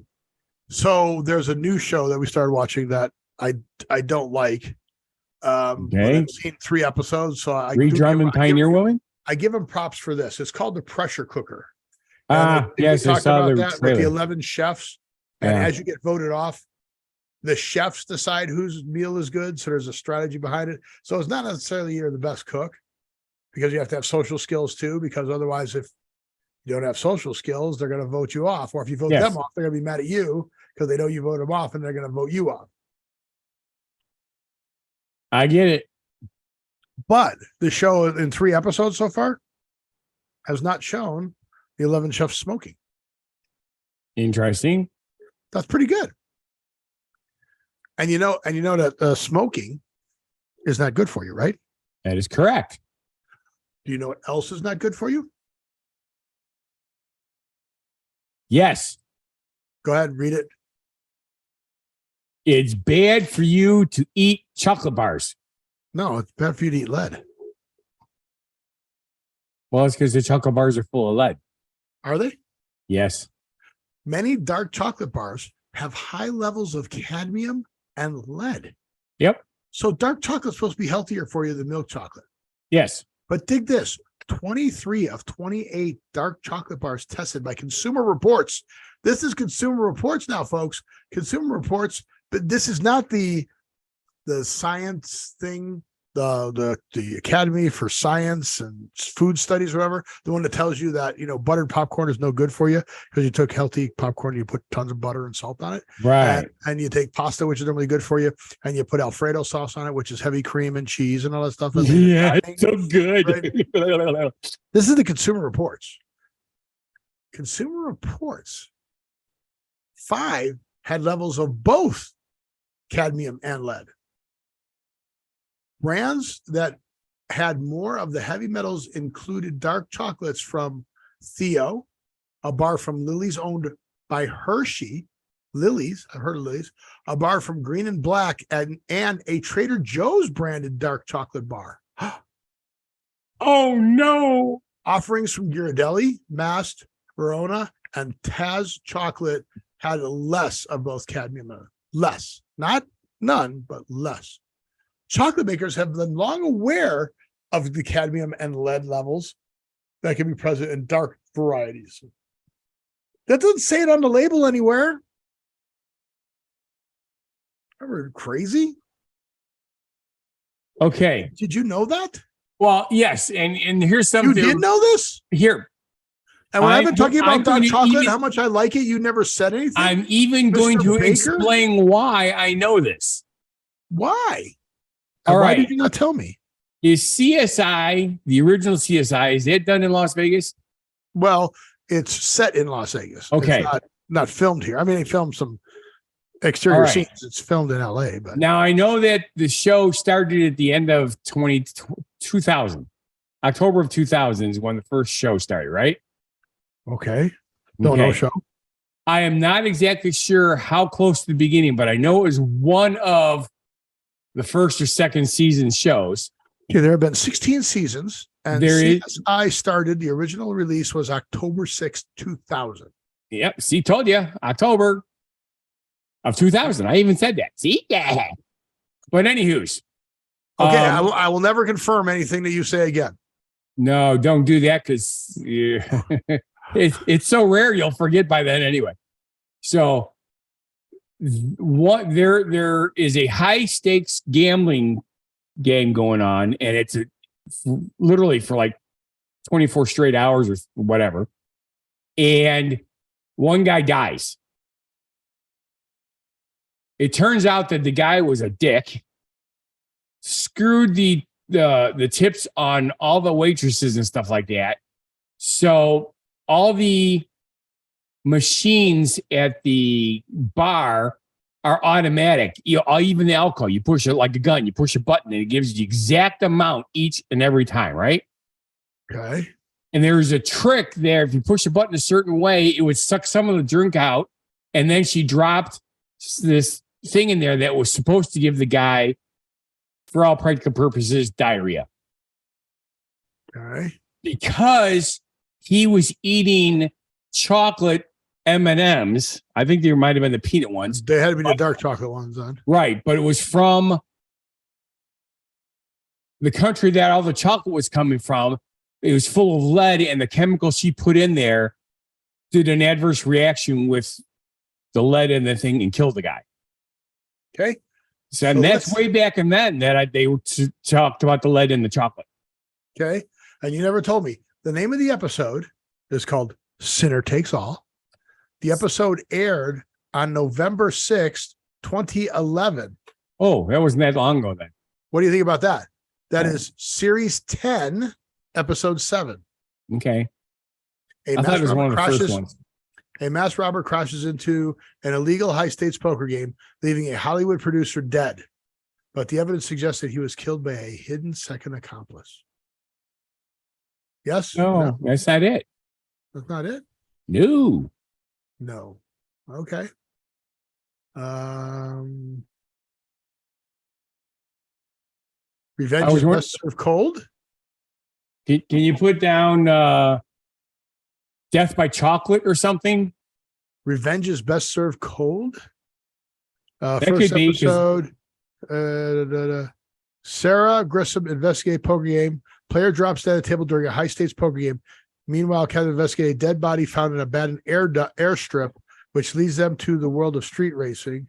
so there's a new show that we started watching that I don't like. But Okay. I've seen 3 episodes, so I Reed do Drum give- and Pioneer Woman? I give them props for this. It's called the Pressure Cooker. And they Yes, I talked saw about the that with the trailer. 11 chefs, and Yeah. as you get voted off, the chefs decide whose meal is good. So there's a strategy behind it. So it's not necessarily you're the best cook because you have to have social skills too. Because otherwise, if you don't have social skills, they're going to vote you off. Or if you vote Yes. them off, they're going to be mad at you because they know you voted them off, and they're going to vote you off. I get it. But the show in 3 episodes so far has not shown the 11 chefs smoking. Interesting. That's pretty good. And you know that smoking is not good for you, right? That is correct. Do you know what else is not good for you? Yes. Go ahead and read it. It's bad for you to eat chocolate bars. No, it's bad for you to eat lead. Well, it's because the chocolate bars are full of lead. Are they? Yes. Many dark chocolate bars have high levels of cadmium and lead. Yep. So dark chocolate's supposed to be healthier for you than milk chocolate. Yes. But dig this, 23 of 28 dark chocolate bars tested by Consumer Reports. This is Consumer Reports now, folks. Consumer Reports, but this is not the science thing, the Academy for Science and Food Studies, or whatever, the one that tells you that, buttered popcorn is no good for you because you took healthy popcorn, you put tons of butter and salt on it. Right. And you take pasta, which is normally good for you, and you put Alfredo sauce on it, which is heavy cream and cheese and all that stuff. And Yeah, it's so good. This is the Consumer Reports. Consumer Reports 5 had levels of both cadmium and lead. Brands that had more of the heavy metals included dark chocolates from Theo, a bar from Lily's owned by Hershey. Lily's, I've heard of Lily's, a bar from Green and Black, and a Trader Joe's branded dark chocolate bar. Oh, no. Offerings from Ghirardelli, Mast, Verona, and Taz chocolate had less of both cadmium and lead. Less, not none, but less. chocolate makers have been long aware of the cadmium and lead levels that can be present in dark varieties. That doesn't say it on the label anywhere. Are we crazy? Okay. Did you know that? Well, yes, and here's You something. did know this? Here, And when I've been talking I'm about dark going to chocolate, even- how much I like it, you never said anything. I'm even going Mr. to Baker? explain why I know this. Why? All And why right. did you not tell me? Is CSI, the original CSI, is it done in Las Vegas? Well, it's set in Las Vegas. Okay. It's not filmed here. I mean, they filmed some exterior All right. scenes. It's filmed in LA, but Now, I know that the show started at the end of 2000. October of 2000 is when the first show started, right? okay. Don't know Okay. show. I am not exactly sure how close to the beginning, but I know it was one of the first or second season shows. Okay, there have been 16 seasons, and There is- CSI started. The original release was October 6th, 2000. Yep. See, told you, October of 2000. I even said that. See? Yeah. But anywho's. Okay, I will never confirm anything that you say again. No, don't do that because it's so rare you'll forget by then anyway. So what there is a high stakes gambling game going on, and it's literally for like 24 straight hours or whatever. And one guy dies. It turns out that the guy was a dick, screwed the tips on all the waitresses and stuff like that. So all the machines at the bar are automatic. Even the alcohol, you push it like a gun. You push a button and it gives you the exact amount each and every time, right? Okay. And there's a trick there. If you push a button a certain way, it would suck some of the drink out. And then she dropped this thing in there that was supposed to give the guy, for all practical purposes, diarrhea. Okay. Because he was eating chocolate M&Ms. I think there might have been the peanut ones. They had to be the dark chocolate ones on. Right. But it was from the country that all the chocolate was coming from. It was full of lead, and the chemicals she put in there did an adverse reaction with the lead in the thing and killed the guy. Okay. So, and that's way back in then that they talked about the lead in the chocolate. Okay. And you never told me. The name of the episode is called Sinner Takes All. The episode aired on November 6th, 2011. Oh, that wasn't that long ago then. What do you think about that? That is series 10, episode 7. Okay. A I thought it was one of the first ones. A mass robber crashes into an illegal high stakes poker game, leaving a Hollywood producer dead. But the evidence suggests that he was killed by a hidden second accomplice. Yes? No, that's not it. That's not it? No. No. Okay. Revenge is best served cold. Can you put down Death by Chocolate or something? Revenge is best served cold. That First could be, episode. Sarah Grissom investigate poker game. Player drops dead at a table during a high stakes poker game. Meanwhile, Kevin investigates a dead body found in an abandoned airstrip, which leads them to the world of street racing.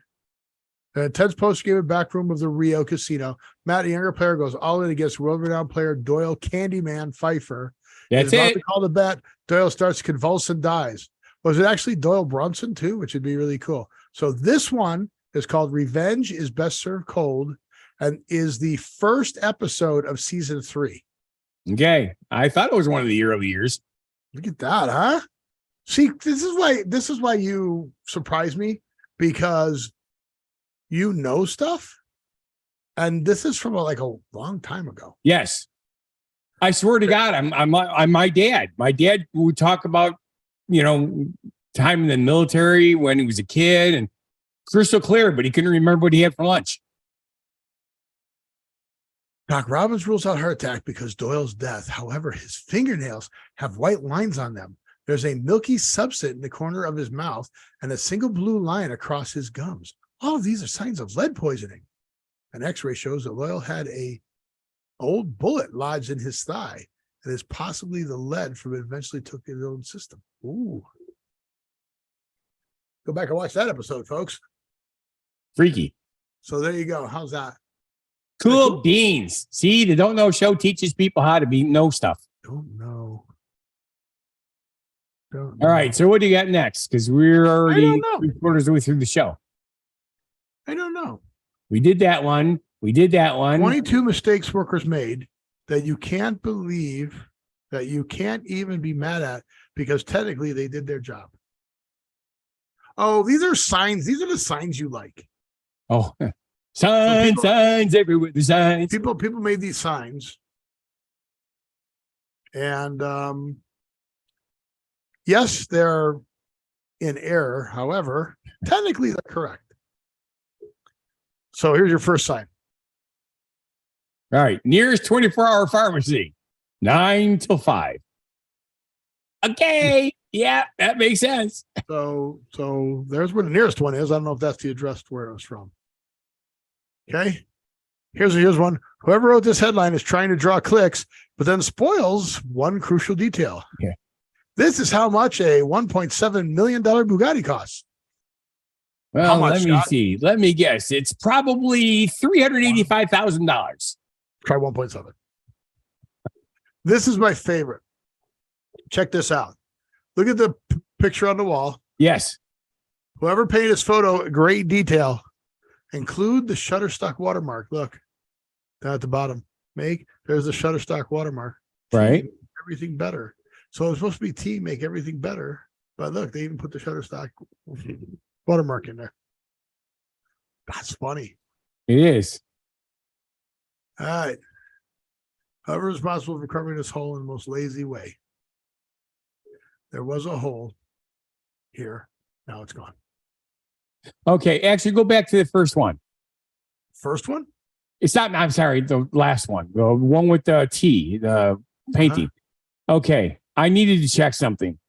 An intense post-game back room of the Rio Casino. Matt, a younger player, goes all in against world-renowned player Doyle Candyman Pfeiffer. That's He's about it. to call the bet. Doyle starts to convulse and dies. Was it actually Doyle Brunson too? Which would be really cool. So this one is called Revenge is Best Served Cold and is the first episode of season 3. Okay. I thought it was one of the early years. Look at that, huh? See, this is why you surprise me, because you know stuff. And this is from like a long time ago. Yes. I swear to God, I'm my dad. My dad would talk about, time in the military when he was a kid and crystal clear, but he couldn't remember what he had for lunch. Doc Robbins rules out heart attack because Doyle's death. However, his fingernails have white lines on them. There's a milky substance in the corner of his mouth and a single blue line across his gums. All of these are signs of lead poisoning. An X-ray shows that Loyal had a old bullet lodged in his thigh, and is possibly the lead from it eventually took his own system. Ooh. Go back and watch that episode, folks. Freaky. So there you go. How's that? Cool beans. See, the Don't Know Show teaches people how to know stuff. Don't know. All right. So what do you got next? Because we're already know. 3/4 of the way through the show. I don't know. We did that one. 22 mistakes workers made that you can't believe, that you can't even be mad at, because technically they did their job. Oh, these are signs. These are the signs you like. Oh, signs everywhere. The signs. People made these signs. And yes, they're in error. However, technically they're correct. So here's your first sign. All right. Nearest 24-hour pharmacy, 9 till 5. Okay. Yeah, that makes sense. So there's where the nearest one is. I don't know if that's the address where it was from. Okay. Here's one. Whoever wrote this headline is trying to draw clicks, but then spoils one crucial detail. Yeah. This is how much a $1.7 million Bugatti costs. Well, much, let me Scott? see. Let me guess. It's probably $385,000. Try 1.7. This is my favorite. Check this out. Look at the picture on the wall. Yes. Whoever painted this photo, great detail. Include the Shutterstock watermark. Look, down at the bottom. There's the Shutterstock watermark. Right. Everything better. So it's supposed to be T, make everything better. But look, they even put the Shutterstock watermark in there. That's funny. It is. All right. Whoever is responsible for covering this hole in the most lazy way. There was a hole here. Now it's gone. Okay. Actually, go back to the first one. First one? It's not, I'm sorry, the last one. The one with the T, the painting. Okay. I needed to check something.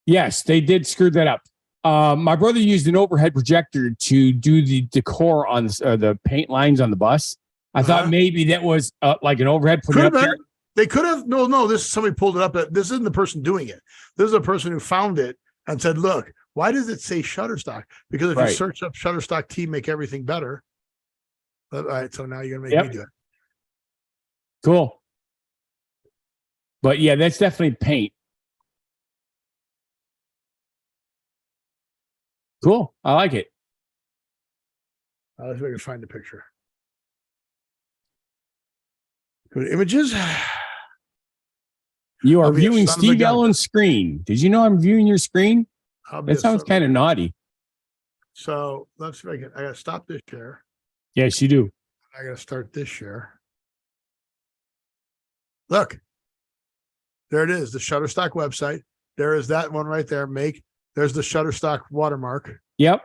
Yes, they did screw that up. My brother used an overhead projector to do the decor on the paint lines on the bus. I thought maybe that was like an overhead projector. They could have. No, this is somebody pulled it up. This isn't the person doing it. This is a person who found it and said, look, why does it say Shutterstock? Because if you search up Shutterstock T, make everything better. All right, so now you're going to make me do it. Cool. But yeah, that's definitely paint. Cool. I like it. Let's see if I can find the picture. Go to images. You are I'll be a viewing son of a Steve gun. Allen's screen. Did you know I'm viewing your screen? That sounds kind of naughty. So let's see if I got to stop this share. Yes, you do. I got to start this share. Look, there it is. The Shutterstock website. There is that one right there. There's the Shutterstock watermark. Yep.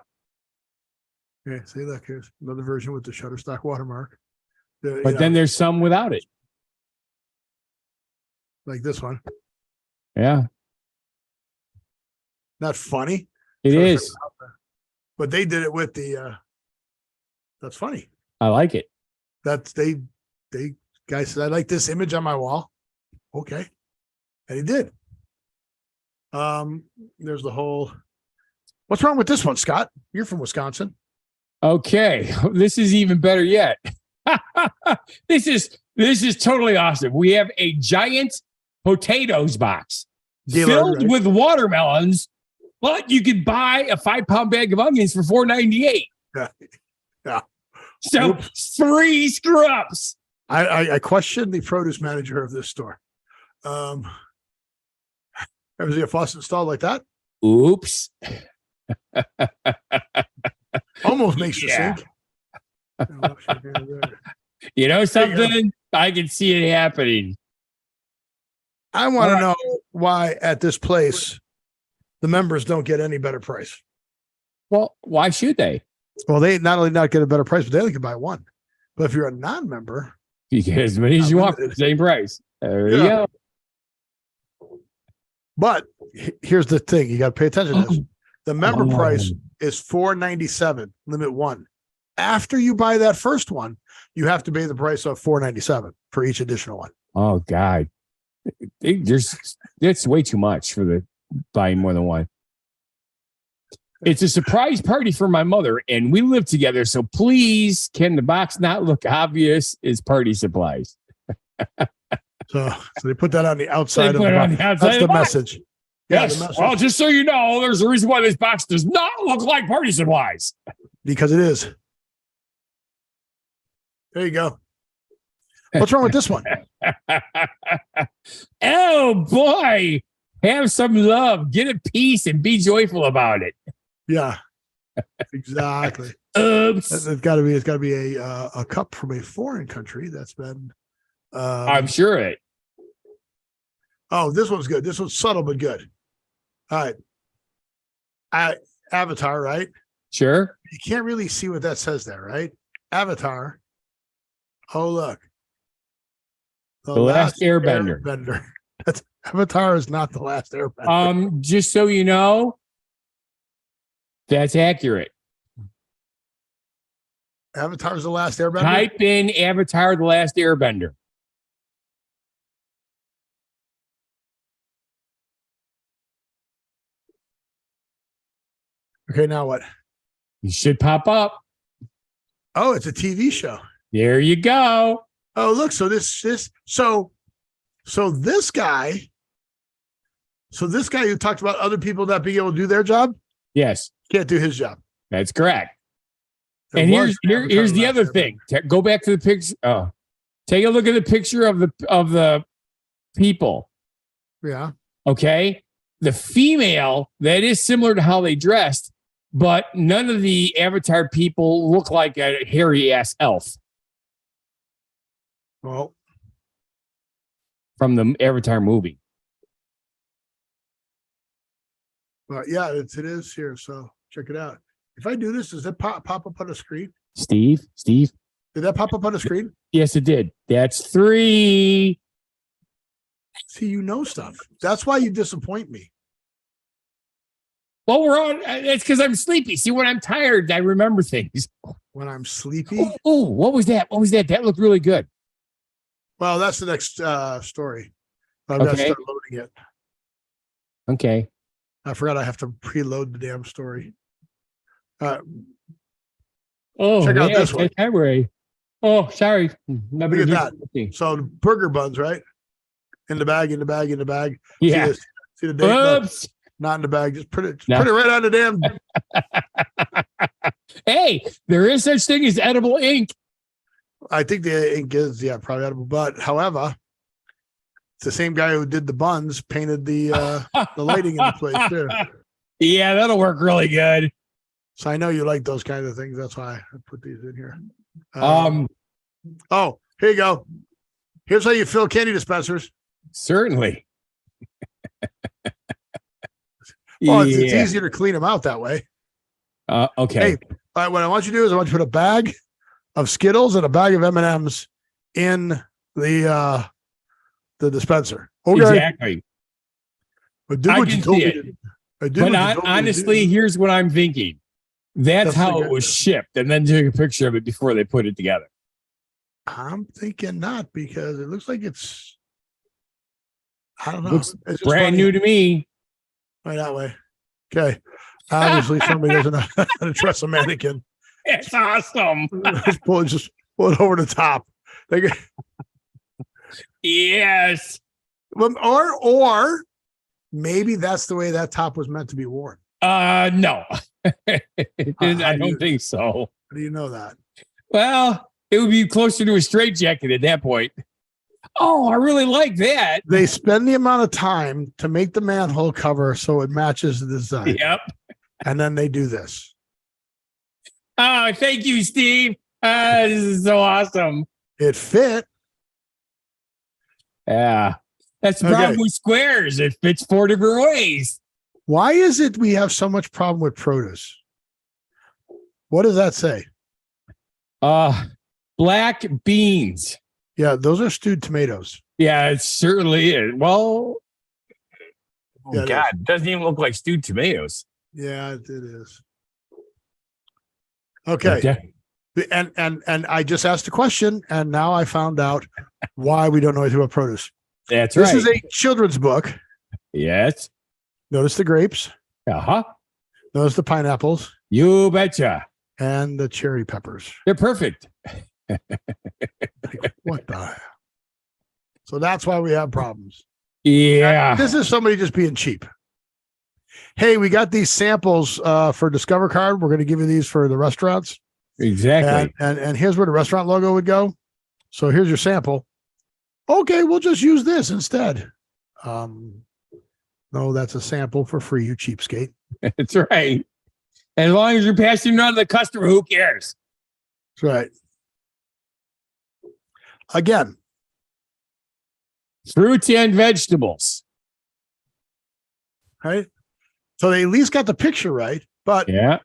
Okay, see, look, here's another version with the Shutterstock watermark. But then there's some without it. Like this one. Yeah. Not funny. It is. But they did it with the that's funny. I like it. That's they guy said, I like this image on my wall. Okay. And he did. There's the whole what's wrong with this one, Scott? You're from Wisconsin. Okay. This is even better yet. This is totally awesome. We have a giant potatoes box filled with watermelons, but you could buy a 5-pound bag of onions for $4.98. Yeah. So free screw-ups. I questioned the produce manager of this store. Ever see a faucet installed like that? Oops. Almost makes you sink. You know something? I can see it happening. I want to know why at this place the members don't get any better price. Well, why should they? Well, they not only not get a better price, but they only can buy one. But if you're a non-member, You get as many as you want for the same price. There you go. But here's the thing: you got to pay attention to this. The member price is $4.97, limit one. After you buy that first one, you have to pay the price of $4.97 for each additional one. Oh God, that's way too much for the buying more than one. It's a surprise party for my mother, and we live together. So please, can the box not look obvious? Is party supplies. So they put that on the outside They of put the it on box. the outside That's of the the box. message. Yeah, Yes. the message. Well, just so you know, there's a reason why this box does not look like party supplies. Because it is. There you go. What's wrong with this one? Oh boy, have some love, get a piece, and be joyful about it. Yeah, exactly. Oops. It's got to be a cup from a foreign country that's been. I'm sure it. Oh, this one's good. This one's subtle but good. All right. Avatar, right? Sure. You can't really see what that says there, right? Avatar. Oh, look. The last airbender. That's Avatar is not the last airbender. Just so you know, that's accurate. Avatar's the last airbender. Type in Avatar: The Last Airbender. Okay, now what? You should pop up. Oh, it's a TV show. There you go. Oh, look. So this guy who talked about other people not being able to do their job Yes, can't do his job. that's correct. It And was here's the Avatar other last thing. Go back to the picture. Oh, take a look at the picture of the people. Yeah. Okay, the female, that is similar to how they dressed, but none of the Avatar people look like a hairy ass elf Well, from the Avatar movie. yeah, it is here. So check it out. If I do this, does it pop up on the screen? Steve, Did that pop up on the screen? yes, it did. That's 3. See, you know stuff. That's why you disappoint me. Well, we're on. It's because I'm sleepy. See, when I'm tired, I remember things. When I'm sleepy. Oh, what was that? What was that? That looked really good. Well, that's the next story. I've got to Okay. start loading it. Okay. I forgot I have to preload the damn story. Oh, Check out yeah, this one. February. Oh, sorry. Look at that. So the burger buns, right? In the bag. Yeah. See the date? No, Oops. not in the bag. Just put it No. right on the damn. Hey, there is such thing as edible ink. I think the ink is probably edible, but however, it's the same guy who did the buns painted the lighting in the place too. Yeah, that'll work really good. So I know you like those kind of things. That's why I put these in here. Oh, here you go. Here's how you fill candy dispensers. Certainly. Well, it's easier to clean them out that way. Okay. Hey, all right. What I want you to do is I want you to put a bag of Skittles and a bag of M&Ms in the dispenser. Okay. Exactly. But do I what can you told see me it. to do. I did But what you told me to honestly, do. here's what I'm thinking. That's That's how the it good was news. shipped, and then took a picture of it before they put it together. I'm thinking not, because it looks like it's, I don't know. Looks It's just brand funny. new to me. Right that way. Okay. Obviously, somebody doesn't know how to dress a mannequin. It's awesome. just pull it over the top. Like, Yes. or maybe that's the way that top was meant to be worn. No. I do don't you- think so. How do you know that? Well, it would be closer to a straitjacket at that point. Oh, I really like that. They spend the amount of time to make the manhole cover so it matches the design. Yep. And then they do this. Oh, thank you, Steve. This is so awesome. It fit. Yeah. That's the problem with squares. It fits 4 different ways. Why is it we have so much problem with produce? What does that say? Black beans. Yeah, those are stewed tomatoes. Yeah, it certainly is. Well, Yeah, it God, it doesn't even look like stewed tomatoes. Yeah, it is. Okay. And I just asked a question, and now I found out why we don't know anything about produce. That's This right. is a children's book. Yes. Notice the grapes. Uh-huh. Notice the pineapples You betcha. and the cherry peppers. They're perfect. Like, what the hell? So that's why we have problems. Yeah. This is somebody just being cheap. Hey, we got these samples for Discover Card. We're going to give you these for the restaurants. Exactly. And here's where the restaurant logo would go. So here's your sample. Okay, we'll just use this instead. No, that's a sample for free, you cheapskate. That's right. As long as you're passing it on to the customer, who cares? That's right. Again, Fruits and vegetables. right? So they at least got the picture right, but Yeah.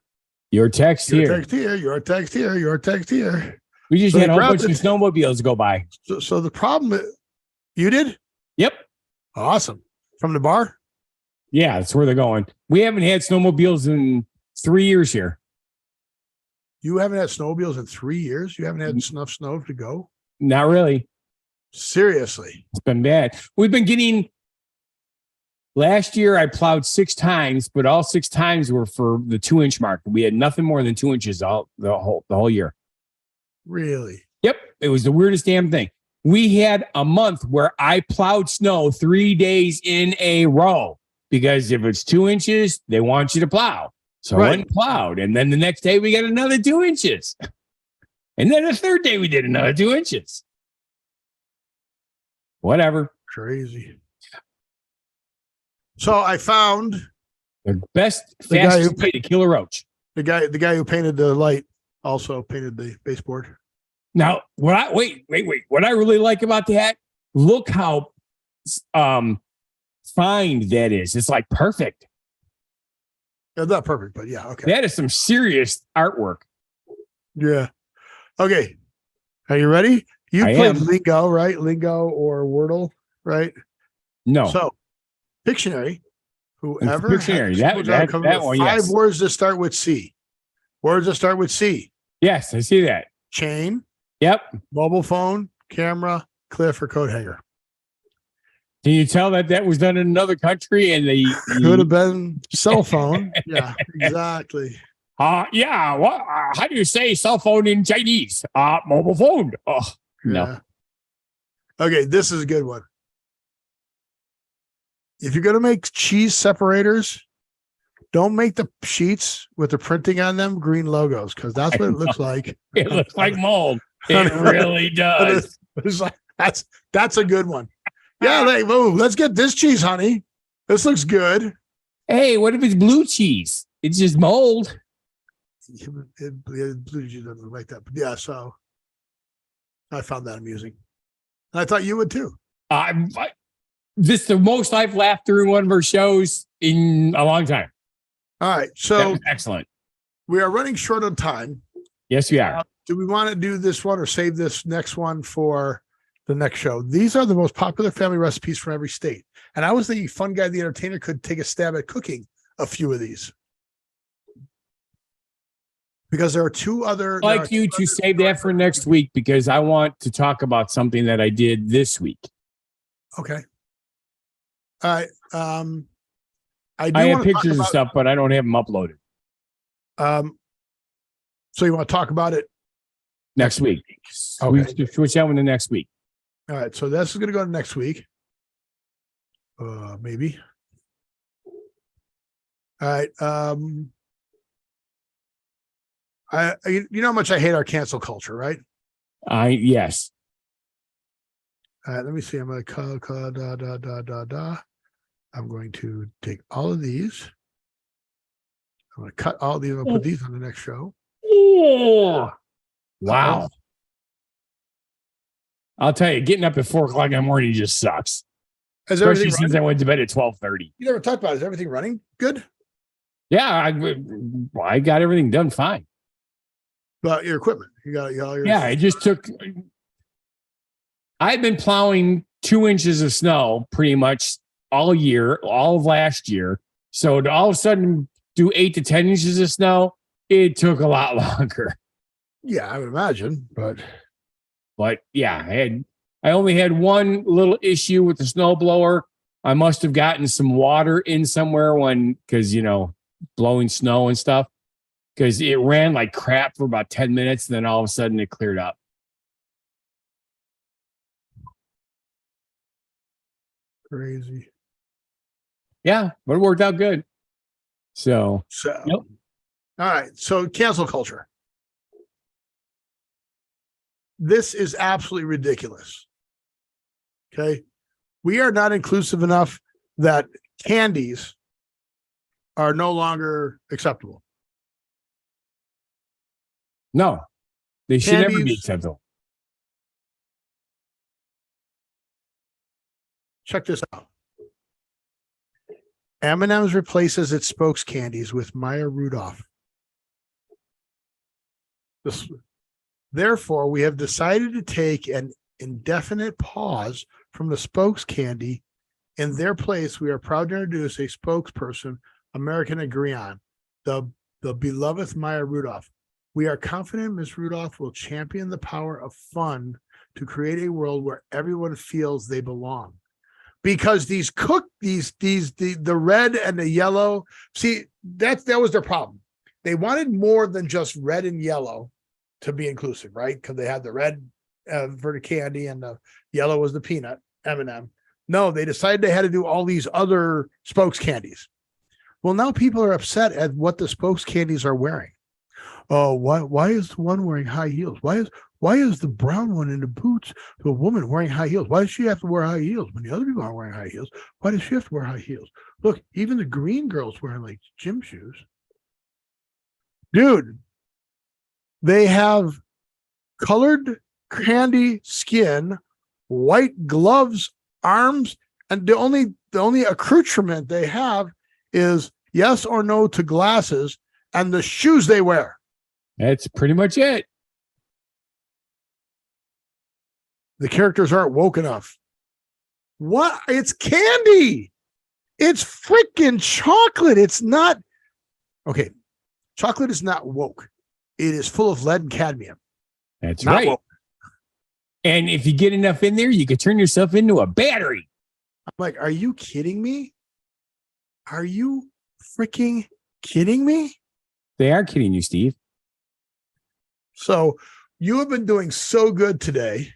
Your text your here. text here, your text here, your text here. We just So had they a whole bunch grabbed of snowmobiles go by. So the problem, you did? Yep. Awesome. From the bar? Yeah, that's where they're going. We haven't had snowmobiles in 3 years here. You haven't had snowmobiles in 3 years? You haven't had enough snow to go? Not really. Seriously. It's been bad. We've been getting. Last year, I plowed 6 times, but all 6 times were for the 2-inch mark. We had nothing more than 2 inches the whole year. Really? Yep, it was the weirdest damn thing. We had a month where I plowed snow 3 days in a row because if it's 2 inches, they want you to plow. So I went and plowed, and then the next day we got another 2 inches, and then the third day we did another 2 inches. Whatever. Crazy. So I found The best, The guy fastest who way to kill a roach. the guy who painted the light also painted the baseboard. Now, wait. What I really like about that, look how fine that is. It's like perfect. It's not perfect, but yeah, okay. That is some serious artwork. Yeah. Okay. Are you ready? You I played am. Lingo, right? Lingo or Wordle, right? No. So, Pictionary, whoever Pictionary, that one, 5 yes. words that start with C. Words that start with C. Yes, I see that. Chain, Yep. mobile phone, camera, cliff, or coat hanger. Can you tell that was done in another country and they Could have been cell phone. Yeah, exactly. yeah, what how do you say cell phone in Chinese? Mobile phone. Oh, no. Yeah. Okay, this is a good one. If you're going to make cheese separators, don't make the sheets with the printing on them green logos, because that's what it looks like. It looks like mold. It really does. It's like, that's a good one. Yeah, let's get this cheese, honey. This looks good. Hey, what if it's blue cheese? It's just mold. Blue cheese doesn't look like that. But yeah, so I found that amusing. And I thought you would too. This is the most I've laughed through one of our shows in a long time. All right. That So was excellent. we are running short on time. Yes, we are. Do we want to do this one or save this next one for the next show? These are the most popular family recipes from every state. And I was thinking Funguy the Entertainer could take a stab at cooking a few of these. Because there are two other. I'd like you to save that for next week because I want to talk about something that I did this week. Okay. All right. I have pictures and stuff, but I don't have them uploaded. So you want to talk about it Next week. Okay. We switch that one to next week. All right, so this is going to go to next week. Maybe. All right. You know how much I hate our cancel culture, right? Yes. All right, let me see. I'm going to I'm going to take all of these. I'm going to cut all these. I'm going to put these on the next show. Oh, wow. I'll tell you, getting up at 4:00 in the morning just sucks. Is Especially everything since running? I went to bed at 12:30. You never talked about it. Is everything running good? Yeah, I got everything done fine. But your equipment, you got all your. Yeah, it just took. I've been plowing 2 inches of snow pretty much all year, all of last year. So to all of a sudden do 8 to 10 inches of snow, it took a lot longer. Yeah, I would imagine, but yeah, I only had one little issue with the snowblower. I must have gotten some water in somewhere because blowing snow and stuff. Because it ran like crap for about 10 minutes, and then all of a sudden it cleared up. crazy. Yeah, but it worked out good. So Yep. All right. So cancel culture. This is absolutely ridiculous. Okay. We are not inclusive enough that candies are no longer acceptable. No, they should never be acceptable. Check this out. M&M's replaces its spokes candies with Maya Rudolph. Therefore, we have decided to take an indefinite pause from the spokes candy. In their place, we are proud to introduce a spokesperson American agree on, the beloved Maya Rudolph. We are confident Ms. Rudolph will champion the power of fun to create a world where everyone feels they belong. Because the red and the yellow, see, that was their problem. They wanted more than just red and yellow to be inclusive, right? Because they had the red for the candy and the yellow was the peanut M&M. No, they decided they had to do all these other spokes candies. Well, now people are upset at what the spokes candies are wearing. Oh, why is the one wearing high heels? Why is the brown one in the boots to a woman wearing high heels? Why does she have to wear high heels when the other people aren't wearing high heels? Why does she have to wear high heels? Look, even the green girl's wearing like gym shoes. Dude, they have colored candy skin, white gloves, arms, and the only accoutrement they have is yes or no to glasses and the shoes they wear. That's pretty much it. The characters aren't woke enough. What? It's candy. It's freaking chocolate. It's not. Okay. Chocolate is not woke. It is full of lead and cadmium. That's not right. Woke. And if you get enough in there, you could turn yourself into a battery. I'm like, are you kidding me? Are you freaking kidding me? They are kidding you, Steve. So you have been doing so good today.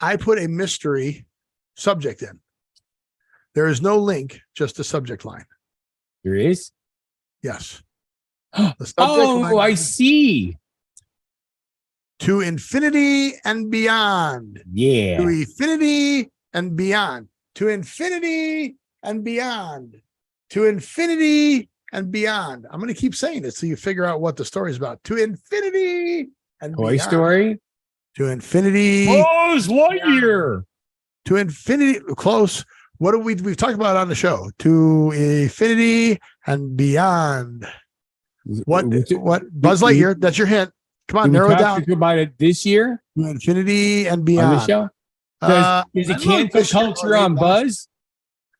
I put a mystery subject in. There is no link, just a subject line. There is? Yes. I see. To infinity and beyond. Yeah. To infinity and beyond. To infinity and beyond. To infinity and beyond. I'm going to keep saying this so you figure out what the story is about. To infinity and Toy beyond. Story. To infinity. Buzz Lightyear. To infinity. Close. What have we've talked about on the show? To infinity and beyond. What Buzz Lightyear? That's your hint. Come on, narrow it down. Talk about it this year. To infinity and beyond. On the show. Is it cancel culture on Buzz?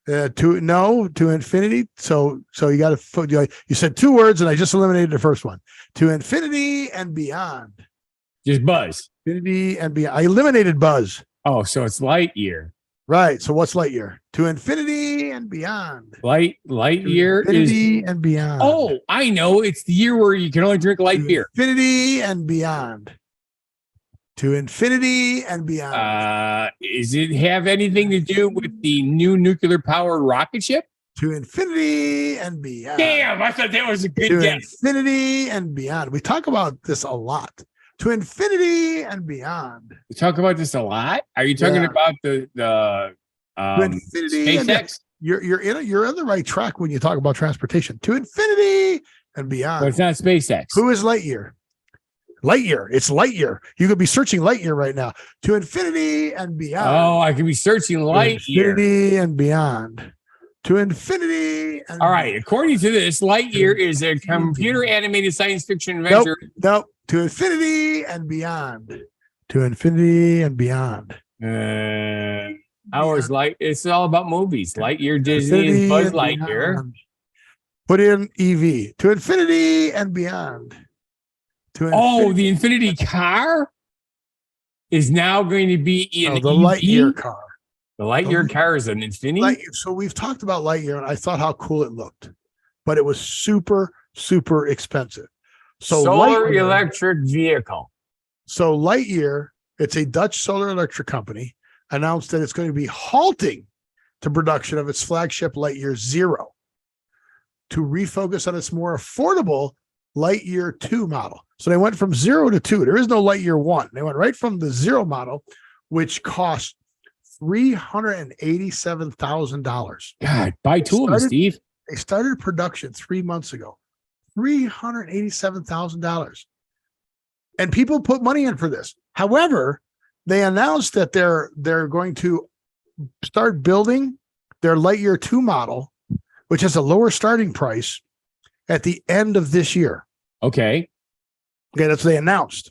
To infinity. So you got to. You said two words, and I just eliminated the first one. To infinity and beyond. Just Buzz. Infinity and beyond. I eliminated Buzz. Oh, so it's Lightyear. Right. So what's Lightyear? To infinity and beyond. Lightyear infinity and beyond. Oh, I know. It's the year where you can only drink light beer. Infinity and beyond. To infinity and beyond. Does it have anything to do with the new nuclear powered rocket ship? To infinity and beyond. Damn, I thought that was a good guess. Infinity and beyond. We talk about this a lot. To infinity and beyond. We talk about this a lot. Are you talking about the to infinity SpaceX? You're on the right track when you talk about transportation. To infinity and beyond. But it's not SpaceX. Who is Lightyear? Lightyear. It's Lightyear. You could be searching Lightyear right now. To infinity and beyond. Oh, I could be searching Lightyear. Infinity and beyond. To infinity. And all right. According to this, Lightyear is a computer animated science fiction adventure. Nope. To infinity and beyond. To infinity and beyond. Ours it's all about movies. Lightyear, Disney, and Buzz Lightyear. Put in EV. To infinity and beyond. Oh, the Infinity car is now going to be in the Lightyear car. The Lightyear car is an Infinity. So we've talked about Lightyear, and I thought how cool it looked, but it was super, super expensive. So solar electric vehicle. So Lightyear, it's a Dutch solar electric company, announced that it's going to be halting the production of its flagship Lightyear Zero to refocus on its more affordable Lightyear 2 model. So they went from 0 to 2. There is no Lightyear 1. They went right from the 0 model, which cost $387,000. God, buy two of them, Steve. They started production 3 months ago. $387,000. And people put money in for this. However, they announced that they're going to start building their Lightyear 2 model, which has a lower starting price, at the end of this year. Okay, that's what they announced.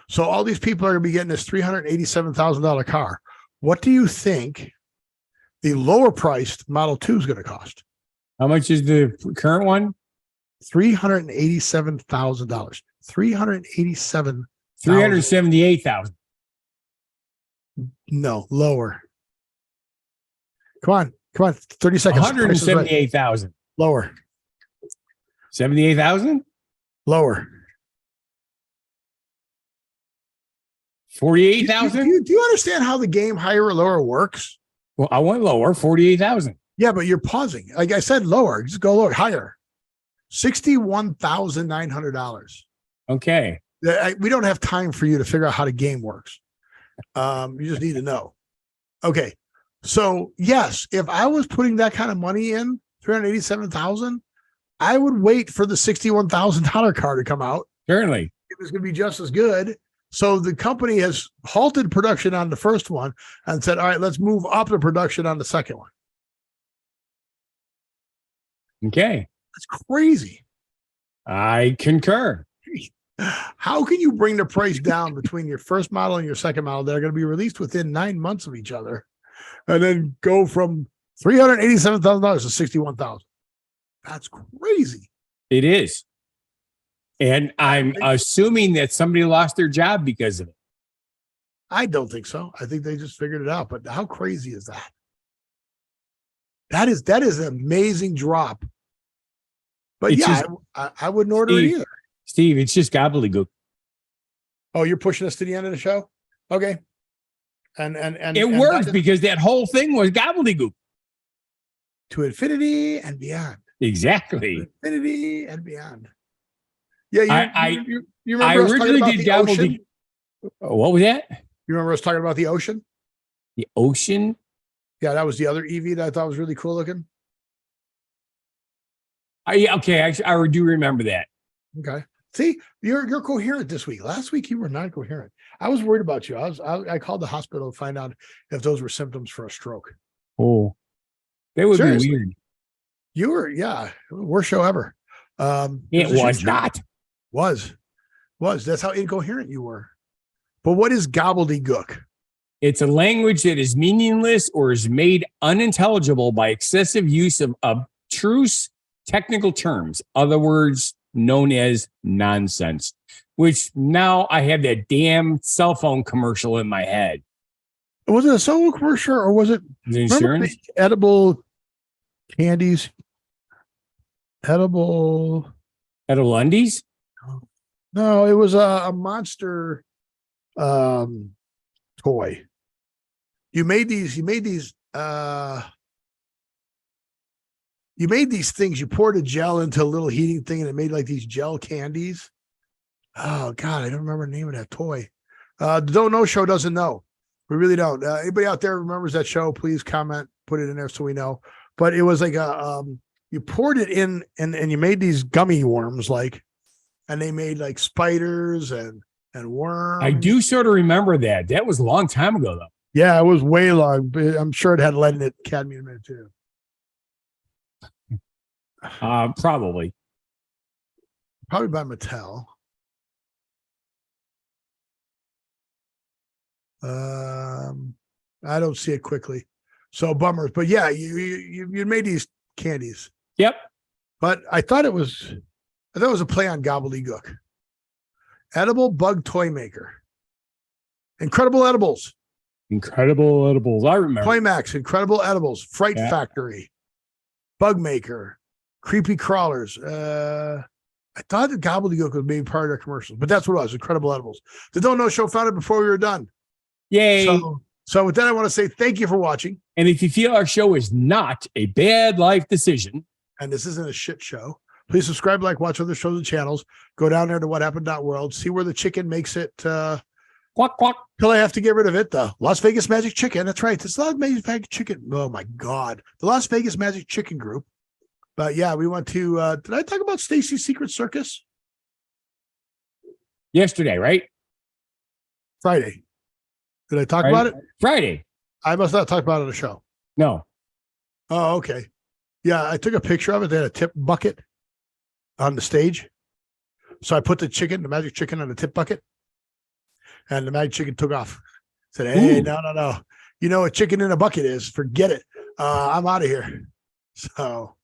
So all these people are going to be getting this $387,000 car. What do you think the lower priced Model 2 is going to cost? How much is the current one? $387,000. $378,000. No, lower. Come on. 30 seconds. 178,000. Lower. 78,000. Lower. 48,000. Do you understand how the game higher or lower works? Well, I went lower, 48,000. Yeah, but you're pausing. Like I said, lower. Just go lower, higher. $61,900. Okay. We don't have time for you to figure out how the game works. You just need to know. Okay. So yes, if I was putting that kind of money in, $387,000, I would wait for the $61,000 car to come out. Certainly. It was going to be just as good. So the company has halted production on the first one and said, all right, let's move up the production on the second one. Okay. That's crazy. I concur. How can you bring the price down between your first model and your second model that are going to be released within 9 months of each other, and then go from $387,000 to $61,000? That's crazy. It is. And I'm assuming that somebody lost their job because of it. I don't think so. I think they just figured it out. But how crazy is that? That is an amazing drop. But it's I wouldn't order it either. Steve, it's just gobbledegook. Oh, you're pushing us to the end of the show? Okay. And it worked because that whole thing was gobbledegook. To infinity and beyond. Exactly. To infinity and beyond. Yeah, you remember I originally did gobbledegook. What was that? You remember us talking about the ocean? The ocean? Yeah, that was the other EV that I thought was really cool looking. Okay, I do remember that. Okay. See, you're coherent this week. Last week you were not coherent. I was worried about you. I called the hospital to find out if those were symptoms for a stroke. Oh, that would be weird. You were, worst show ever. It was not. Was. That's how incoherent you were. But what is gobbledegook? It's a language that is meaningless or is made unintelligible by excessive use of abstruse technical terms, other words known as nonsense, which now I have that damn cell phone commercial in my head. Was it a cell phone commercial or was it insurance? Edible candies? Edible undies? No, it was a monster toy. You made these things. You poured a gel into a little heating thing and it made like these gel candies. Oh God, I don't remember the name of that toy. The Don't Know Show doesn't know. We really don't. Anybody out there remembers that show? Please comment, put it in there so we know. But it was like you poured it in and you made these gummy worms and they made like spiders and worms. I do sort of remember that. That was a long time ago though. Yeah, it was way long, but I'm sure it had lead in it, cadmium in it too. Probably by Mattel. I don't see it quickly, so bummers. But yeah, you made these candies. Yep. But I thought it was a play on gobbledegook. Edible bug toy maker. Incredible Edibles. Incredible Edibles. I remember. Toymax, Incredible Edibles. Fright Yeah. Factory. Bug Maker. Creepy Crawlers. I thought that Gobbledegook was being part of their commercials, but that's what it was. Incredible Edibles. The Don't Know Show founded before we were done. Yay. So with that, I want to say thank you for watching. And if you feel our show is not a bad life decision, And this isn't a shit show, please subscribe, like, watch other shows and channels. Go down there to whathappened.world. See where the chicken makes it. quack, quack. Till I have to get rid of it. The Las Vegas Magic Chicken. That's right. It's Las Vegas Magic Chicken. Oh my God. The Las Vegas Magic Chicken Group. But yeah, we went to, did I talk about Stacy's Secret Circus? Yesterday, right? Friday. Did I talk Right? about it? Friday. I must not talk about it on the show. No. Oh, okay. Yeah, I took a picture of it. They had a tip bucket on the stage. So I put the magic chicken on the tip bucket. And the magic chicken took off. Said, hey, Ooh. no. You know what chicken in a bucket is. Forget it. I'm out of here. So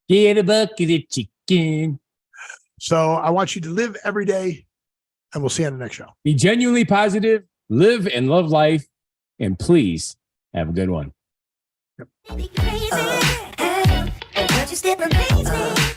Get a bucket of chicken. I want you to live every day. And we'll see you on the next show. Be genuinely positive, live and love life, and please have a good one. Be crazy. But you still amaze me.